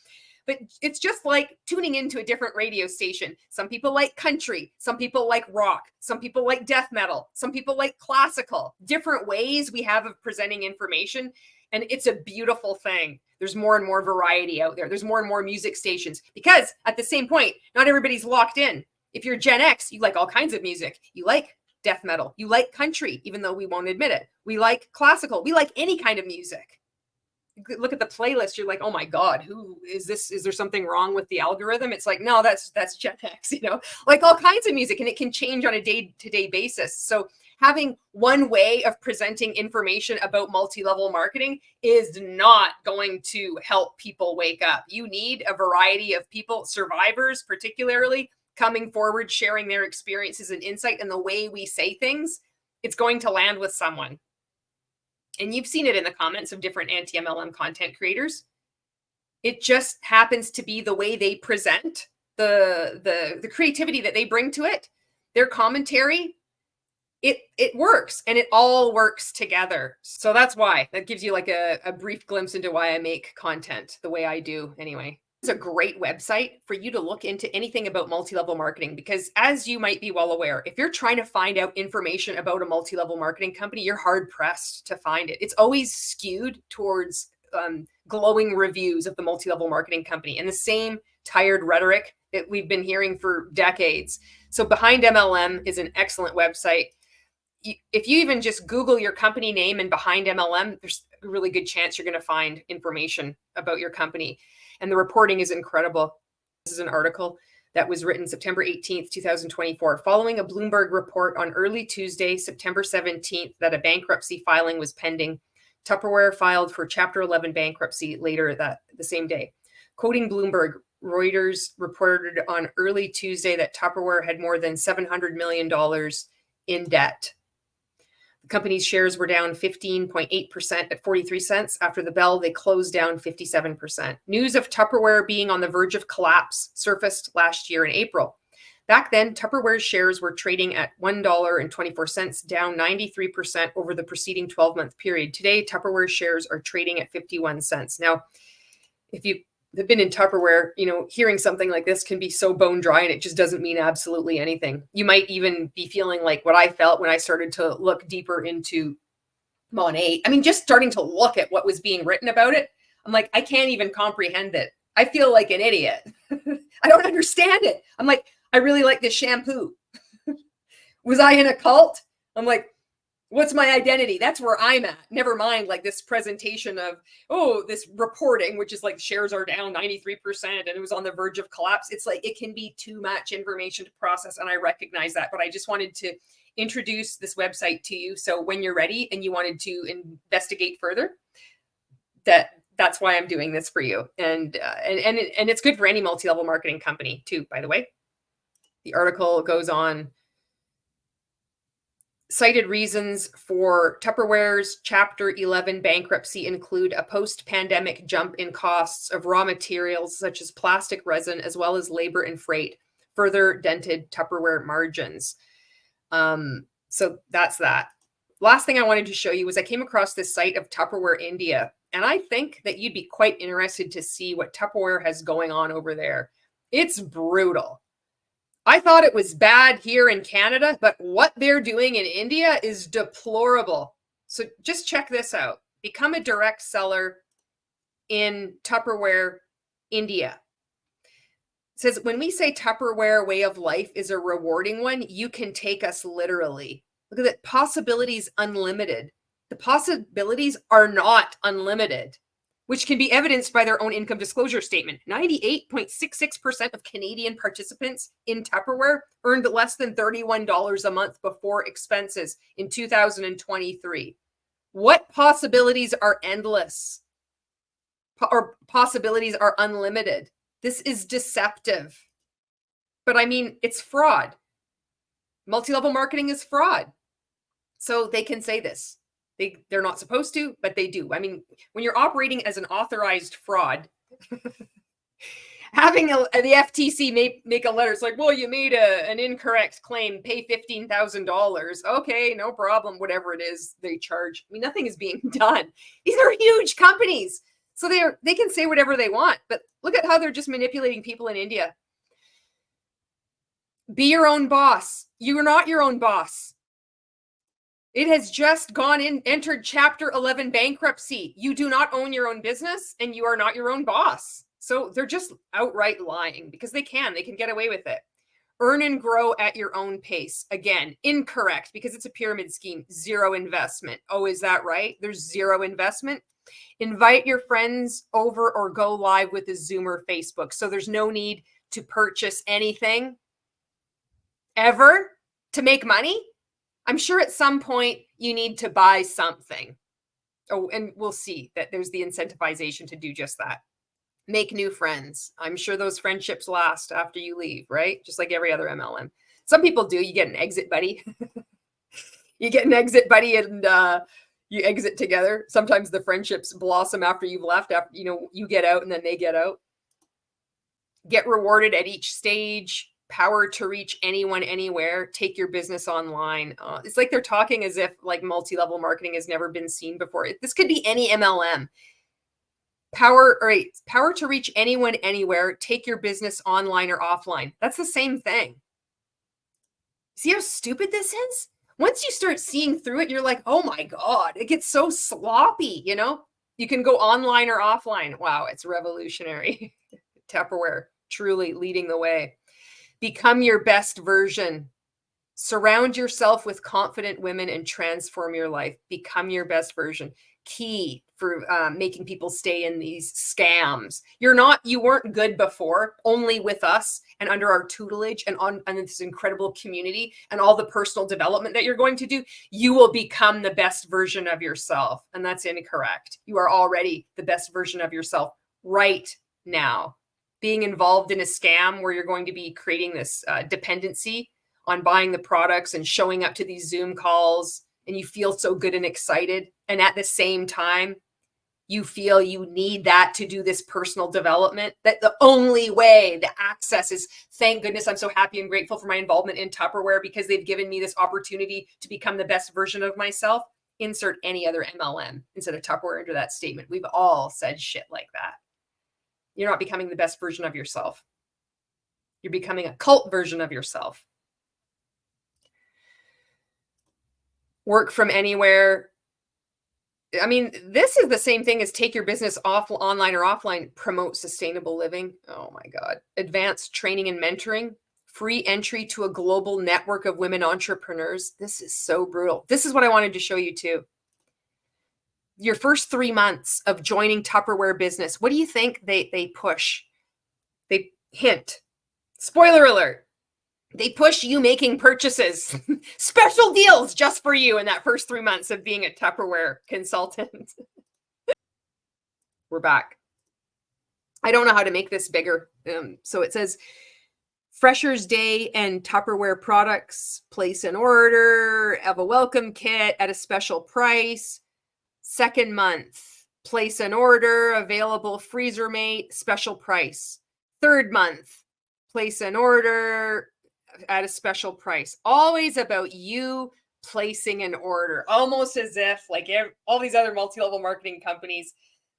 But it's just like tuning into a different radio station. Some people like country, some people like rock, some people like death metal, some people like classical. Different ways we have of presenting information, and it's a beautiful thing. There's more and more variety out there. There's more and more music stations, because at the same point, not everybody's locked in. If you're Gen X, you like all kinds of music. You like death metal. You like country, even though we won't admit it. We like classical. We like any kind of music. Look at the playlist. You're like, oh my God, who is this? Is there something wrong with the algorithm? It's like, no, that's Gen X, you know, like all kinds of music, and it can change on a day-to-day basis. So having one way of presenting information about multi-level marketing is not going to help people wake up. You need a variety of people, survivors particularly, coming forward, sharing their experiences and insight, and the way we say things, it's going to land with someone. And you've seen it in the comments of different anti-MLM content creators. It just happens to be the way they present, the creativity that they bring to it, their commentary. It works, and it all works together. So that's why. That gives you like a brief glimpse into why I make content the way I do anyway. It's a great website for you to look into anything about multi-level marketing, because as you might be well aware, if you're trying to find out information about a multi-level marketing company, you're hard pressed to find it. It's always skewed towards glowing reviews of the multi-level marketing company and the same tired rhetoric that we've been hearing for decades. So BehindMLM is an excellent website. If you even just Google your company name and BehindMLM, there's a really good chance you're going to find information about your company. And the reporting is incredible. This is an article that was written September 18th, 2024, following a Bloomberg report on early Tuesday, September 17th, that a bankruptcy filing was pending. Tupperware filed for Chapter 11 bankruptcy later the same day. Quoting Bloomberg, Reuters reported on early Tuesday that Tupperware had more than $700 million in debt. The company's shares were down 15.8% at 43 cents. After the bell, they closed down 57%. News of Tupperware being on the verge of collapse surfaced last year in April. Back then, Tupperware shares were trading at $1.24, down 93% over the preceding 12-month period. Today, Tupperware shares are trading at 51 cents. Now, if you have been in Tupperware, hearing something like this can be so bone dry and it just doesn't mean absolutely anything. You might even be feeling like what I felt when I started to look deeper into Monet. I mean, just starting to look at what was being written about it. I'm like, I can't even comprehend it. I feel like an idiot. I don't understand it. I'm like, I really like this shampoo. Was I in a cult? I'm like, what's my identity? That's where I'm at. Never mind like this presentation of, this reporting, which is like shares are down 93% and it was on the verge of collapse. It's like, it can be too much information to process. And I recognize that, but I just wanted to introduce this website to you. So when you're ready and you wanted to investigate further, that's why I'm doing this for you. And it's good for any multi-level marketing company too, by the way. The article goes on. Cited reasons for Tupperware's Chapter 11 bankruptcy include a post-pandemic jump in costs of raw materials such as plastic resin, as well as labor and freight, further dented Tupperware margins. So that's that. Last thing I wanted to show you was I came across this site of Tupperware India, and I think that you'd be quite interested to see what Tupperware has going on over there. It's brutal. I thought it was bad here in Canada, but what they're doing in India is deplorable. So just check this out. Become a direct seller in Tupperware India. It says, when we say Tupperware way of life is a rewarding one, you can take us literally. Look at that. Possibilities unlimited. The possibilities are not unlimited, which can be evidenced by their own income disclosure statement. 98.66% of Canadian participants in Tupperware earned less than $31 a month before expenses in 2023. What possibilities are endless? Or possibilities are unlimited? This is deceptive. But I mean, it's fraud. Multi-level marketing is fraud. So they can say this. They're not supposed to, but they do. I mean, when you're operating as an authorized fraud, having the FTC make a letter, it's like, well, you made an incorrect claim, pay $15,000. Okay, no problem. Whatever it is they charge. I mean, nothing is being done. These are huge companies. So they can say whatever they want, but look at how they're just manipulating people in India. Be your own boss. You're not your own boss. It has just entered Chapter 11 bankruptcy. You do not own your own business and you are not your own boss. So they're just outright lying because they can get away with it. Earn and grow at your own pace. Again, incorrect because it's a pyramid scheme. Zero investment. Oh, is that right? There's zero investment. Invite your friends over or go live with a Zoom or Facebook. So there's no need to purchase anything ever to make money. I'm sure at some point you need to buy something. Oh, and we'll see that there's the incentivization to do just that. Make new friends. I'm sure those friendships last after you leave, right? Just like every other MLM. Some people do. You get an exit buddy. You get an exit buddy and you exit together. Sometimes the friendships blossom after you've left, after you get out and then they get out. Get rewarded at each stage. Power to reach anyone, anywhere. Take your business online. It's like they're talking as if like multi-level marketing has never been seen before. This could be any MLM. Power to reach anyone, anywhere. Take your business online or offline. That's the same thing. See how stupid this is? Once you start seeing through it, you're like, oh my God, it gets so sloppy, You can go online or offline. Wow, it's revolutionary. Tupperware, truly leading the way. Become your best version. Surround yourself with confident women and transform your life. Become your best version. Key for making people stay in these scams. You weren't good before, only with us and under our tutelage and this incredible community and all the personal development that you're going to do. You will become the best version of yourself. And that's incorrect. You are already the best version of yourself right now. Being involved in a scam where you're going to be creating this dependency on buying the products and showing up to these Zoom calls, and you feel so good and excited. And at the same time, you feel you need that to do this personal development, that the only way the access is, thank goodness, I'm so happy and grateful for my involvement in Tupperware because they've given me this opportunity to become the best version of myself. Insert any other MLM instead of Tupperware into that statement. We've all said shit like that. You're not becoming the best version of yourself. You're becoming a cult version of yourself. Work from anywhere. I mean, this is the same thing as take your business off online or offline, promote sustainable living. Oh my God. Advanced training and mentoring, free entry to a global network of women entrepreneurs. This is so brutal. This is what I wanted to show you too. Your first 3 months of joining Tupperware business, what do you think they push? They hint, spoiler alert, they push you making purchases, special deals just for you in that first 3 months of being a Tupperware consultant. We're back. I don't know how to make this bigger. So it says Freshers Day and Tupperware products, place an order of a welcome kit at a special price. Second month, place an order, available freezer mate, special price. Third month, place an order at a special price. Always about you placing an order, almost as if like all these other multi-level marketing companies,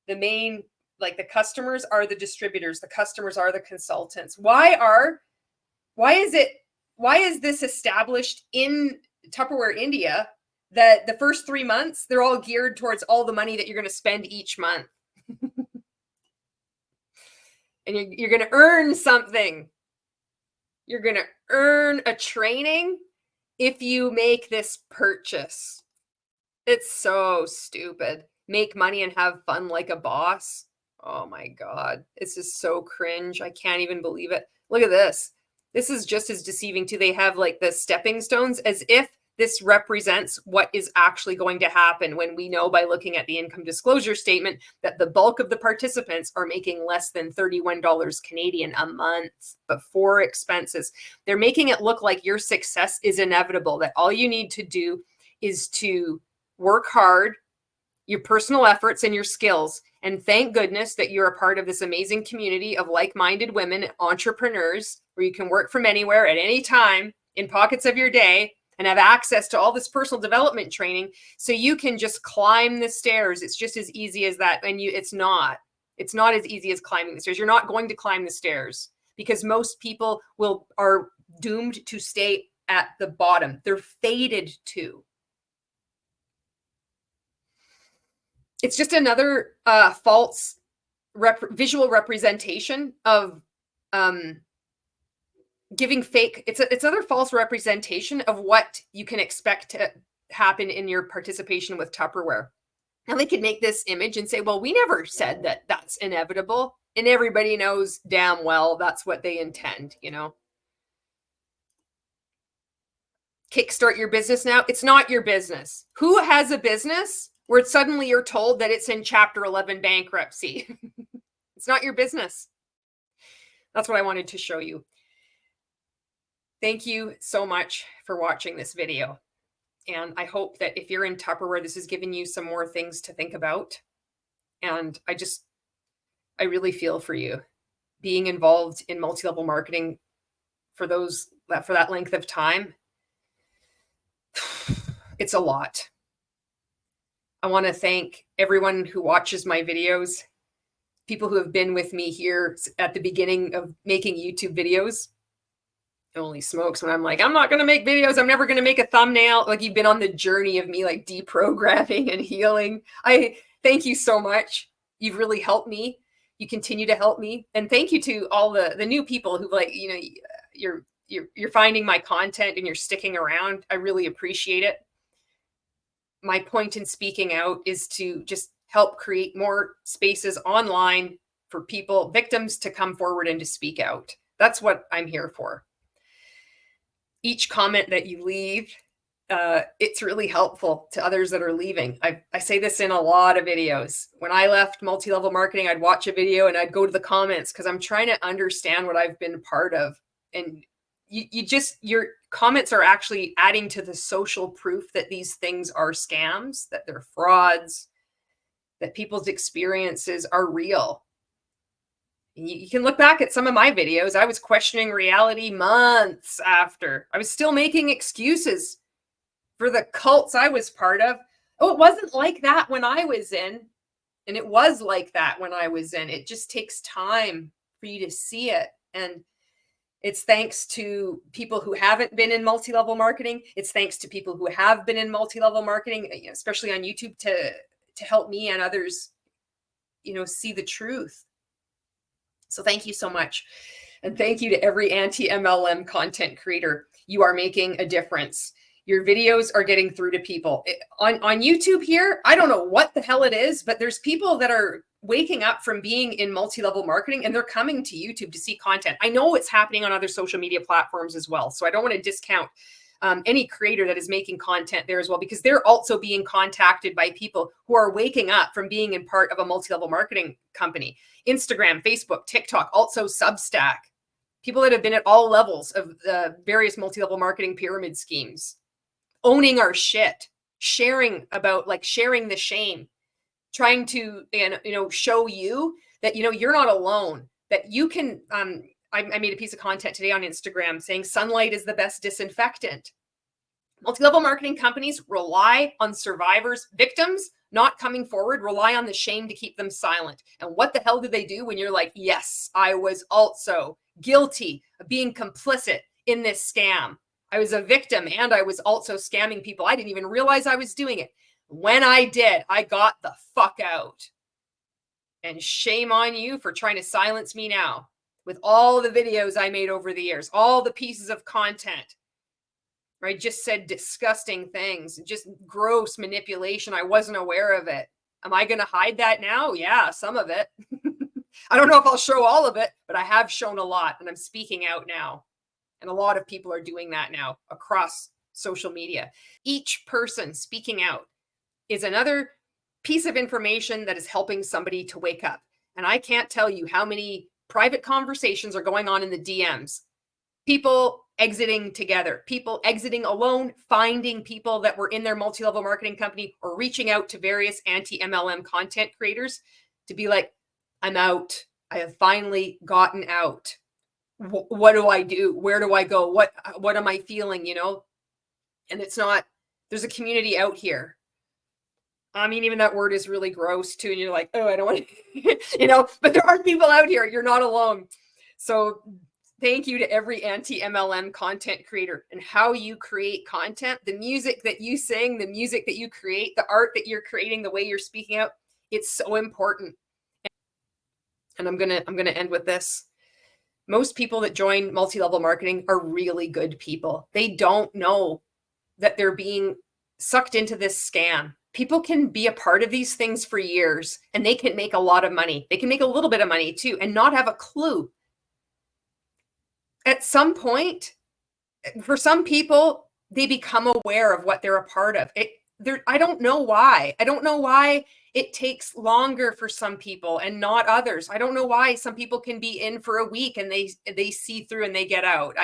the main, like the customers are the distributors, the customers are the consultants. Why is this established in Tupperware India that the first 3 months, they're all geared towards all the money that you're going to spend each month? And you're going to earn something. You're going to earn a training if you make this purchase. It's so stupid. Make money and have fun like a boss. Oh my God. This is so cringe. I can't even believe it. Look at this. This is just as deceiving too. They have like the stepping stones as if this represents what is actually going to happen, when we know by looking at the income disclosure statement that the bulk of the participants are making less than $31 Canadian a month before expenses. They're making it look like your success is inevitable, that all you need to do is to work hard, your personal efforts and your skills. And thank goodness that you're a part of this amazing community of like-minded women, entrepreneurs, where you can work from anywhere at any time in pockets of your day and have access to all this personal development training, so you can just climb the stairs. It's just as easy as that. And it's not as easy as climbing the stairs. You're not going to climb the stairs, because most people are doomed to stay at the bottom. They're fated to. It's just another false visual representation of giving fake. It's another false representation of what you can expect to happen in your participation with Tupperware. Now they could make this image and say, well, we never said that that's inevitable. And everybody knows damn well that's what they intend, you know. Kickstart your business now. It's not your business. Who has a business where suddenly you're told that it's in Chapter 11 bankruptcy? It's not your business. That's what I wanted to show you. Thank you so much for watching this video. And I hope that if you're in Tupperware, this has given you some more things to think about. And I really feel for you being involved in multi-level marketing for that length of time. It's a lot. I want to thank everyone who watches my videos, people who have been with me here at the beginning of making YouTube videos. Holy smokes, when I'm like, I'm not going to make videos, I'm never going to make a thumbnail. Like, you've been on the journey of me like deprogramming and healing. I thank you so much. You've really helped me. You continue to help me. And thank you to all the new people who, like, you know, you're finding my content and you're sticking around. I really appreciate it. My point in speaking out is to just help create more spaces online for people, victims, to come forward and to speak out. That's what I'm here for. Each comment that you leave, it's really helpful to others that are leaving. I say this in a lot of videos. When I left multi-level marketing, I'd watch a video and I'd go to the comments because I'm trying to understand what I've been part of. And your comments are actually adding to the social proof that these things are scams, that they're frauds, that people's experiences are real. You can look back at some of my videos. I was questioning reality months after. I was still making excuses for the cults I was part of. Oh, it wasn't like that when I was in. And it was like that when I was in. It just takes time for you to see it. And it's thanks to people who haven't been in multi-level marketing. It's thanks to people who have been in multi-level marketing, especially on YouTube, to help me and others, see the truth. So thank you so much. And thank you to every anti-MLM content creator. You are making a difference. Your videos are getting through to people. On YouTube here, I don't know what the hell it is, but there's people that are waking up from being in multi-level marketing and they're coming to YouTube to see content. I know it's happening on other social media platforms as well. So I don't want to discount any creator that is making content there as well, because they're also being contacted by people who are waking up from being in part of a multi-level marketing company. Instagram, Facebook, TikTok, also Substack. People that have been at all levels of the various multi-level marketing pyramid schemes. Owning our shit, sharing the shame, trying to, show you that, you're not alone, that you can, I made a piece of content today on Instagram saying sunlight is the best disinfectant. Multi-level marketing companies rely on survivors, victims not coming forward, rely on the shame to keep them silent. And what the hell do they do when you're like, yes, I was also guilty of being complicit in this scam. I was a victim and I was also scamming people. I didn't even realize I was doing it. When I did, I got the fuck out. And shame on you for trying to silence me now with all the videos I made over the years, all the pieces of content where I just said disgusting things, just gross manipulation. I wasn't aware of it. Am I going to hide that now? Yeah, some of it. I don't know if I'll show all of it, but I have shown a lot and I'm speaking out now. And a lot of people are doing that now across social media. Each person speaking out is another piece of information that is helping somebody to wake up. And I can't tell you how many private conversations are going on in the DMs. People exiting together, people exiting alone, finding people that were in their multi-level marketing company or reaching out to various anti-MLM content creators to be like, I'm out. I have finally gotten out. What do I do? Where do I go? What am I feeling? And it's not, there's a community out here. I mean, even that word is really gross too. And you're like, oh, I don't want to, but there are people out here. You're not alone. So thank you to every anti-MLM content creator and how you create content, the music that you sing, the music that you create, the art that you're creating, the way you're speaking out. It's so important. And I'm going to end with this. Most people that join multi-level marketing are really good people. They don't know that they're being sucked into this scam. People can be a part of these things for years and they can make a lot of money. They can make a little bit of money too and not have a clue. At some point, for some people, they become aware of what they're a part of. I don't know why. I don't know why it takes longer for some people and not others. I don't know why some people can be in for a week and they see through and they get out.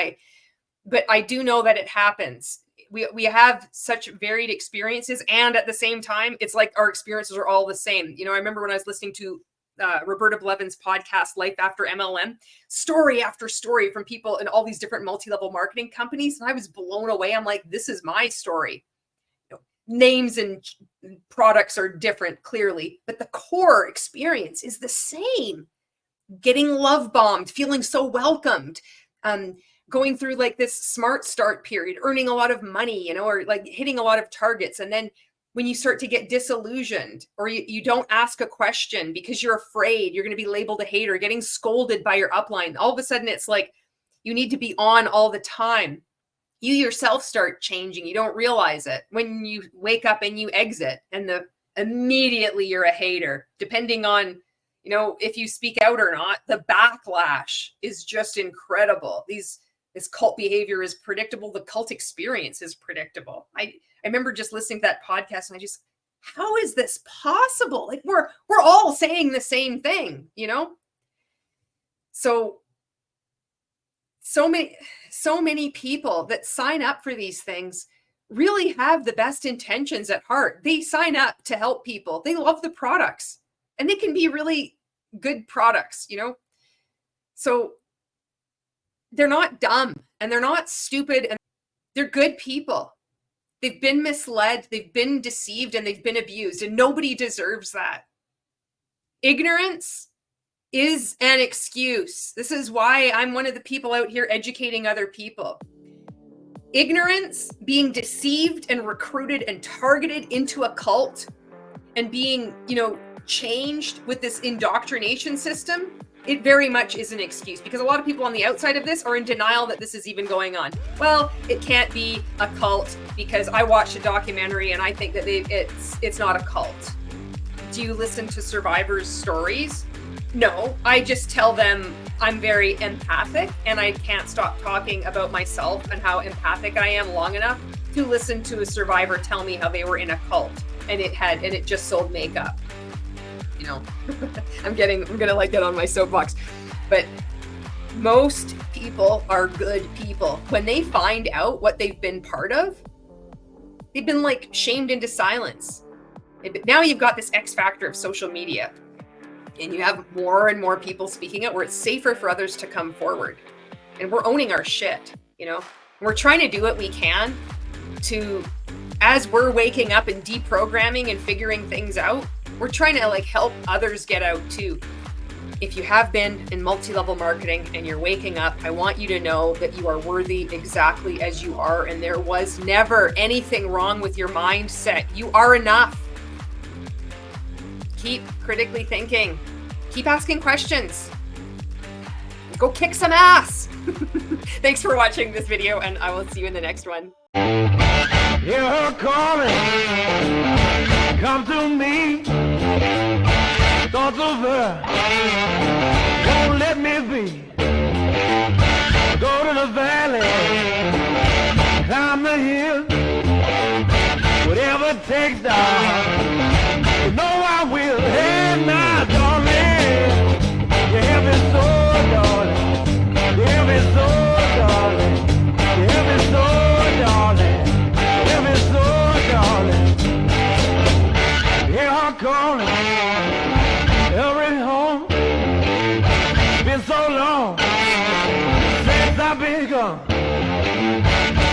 But I do know that it happens. We have such varied experiences, and at the same time, it's like our experiences are all the same. I remember when I was listening to Roberta Blevin's podcast, Life After MLM, story after story from people in all these different multi-level marketing companies. And I was blown away. I'm like, this is my story. Names and products are different, clearly, but the core experience is the same. Getting love bombed, feeling so welcomed, going through like this smart start period, earning a lot of money, or like hitting a lot of targets. And then when you start to get disillusioned or you don't ask a question because you're afraid you're going to be labeled a hater, getting scolded by your upline, all of a sudden it's like you need to be on all the time. You yourself start changing. You don't realize it when you wake up and you exit, and immediately you're a hater, depending on, if you speak out or not. The backlash is just incredible. This cult behavior is predictable. The cult experience is predictable. I remember just listening to that podcast and how is this possible? Like we're all saying the same thing, So so many people that sign up for these things really have the best intentions at heart. They sign up to help people. They love the products, and they can be really good products, you know? So they're not dumb, and they're not stupid, and they're good people. They've been misled, they've been deceived, and they've been abused, and nobody deserves that. Ignorance is an excuse. This is why I'm one of the people out here educating other people. Ignorance, being deceived and recruited and targeted into a cult and being, changed with this indoctrination system, it very much is an excuse, because a lot of people on the outside of this are in denial that this is even going on. Well, it can't be a cult because I watched a documentary and I think that it's not a cult. Do you listen to survivors' stories? No, I just tell them I'm very empathic, and I can't stop talking about myself and how empathic I am long enough to listen to a survivor tell me how they were in a cult and it just sold makeup. I'm gonna like get on my soapbox, but most people are good people. When they find out what they've been part of, they've been like shamed into silence. Now you've got this X factor of social media, and you have more and more people speaking out where it's safer for others to come forward. And we're owning our shit, We're trying to do what we can to, as we're waking up and deprogramming and figuring things out, we're trying to help others get out too. If you have been in multi-level marketing and you're waking up, I want you to know that you are worthy exactly as you are, and there was never anything wrong with your mindset. You are enough. Keep critically thinking. Keep asking questions. Go kick some ass. Thanks for watching this video, and I will see you in the next one. Hear her calling, come to me. Thoughts of her won't let me be. Go to the valley, climb the hill, whatever it takes, darling. You know I will. Hey, now, darling, you have me so, darling. You have me so, darling. You have me so, darling. You have me so, darling. Hear her calling, every home. Been so long since I've been gone.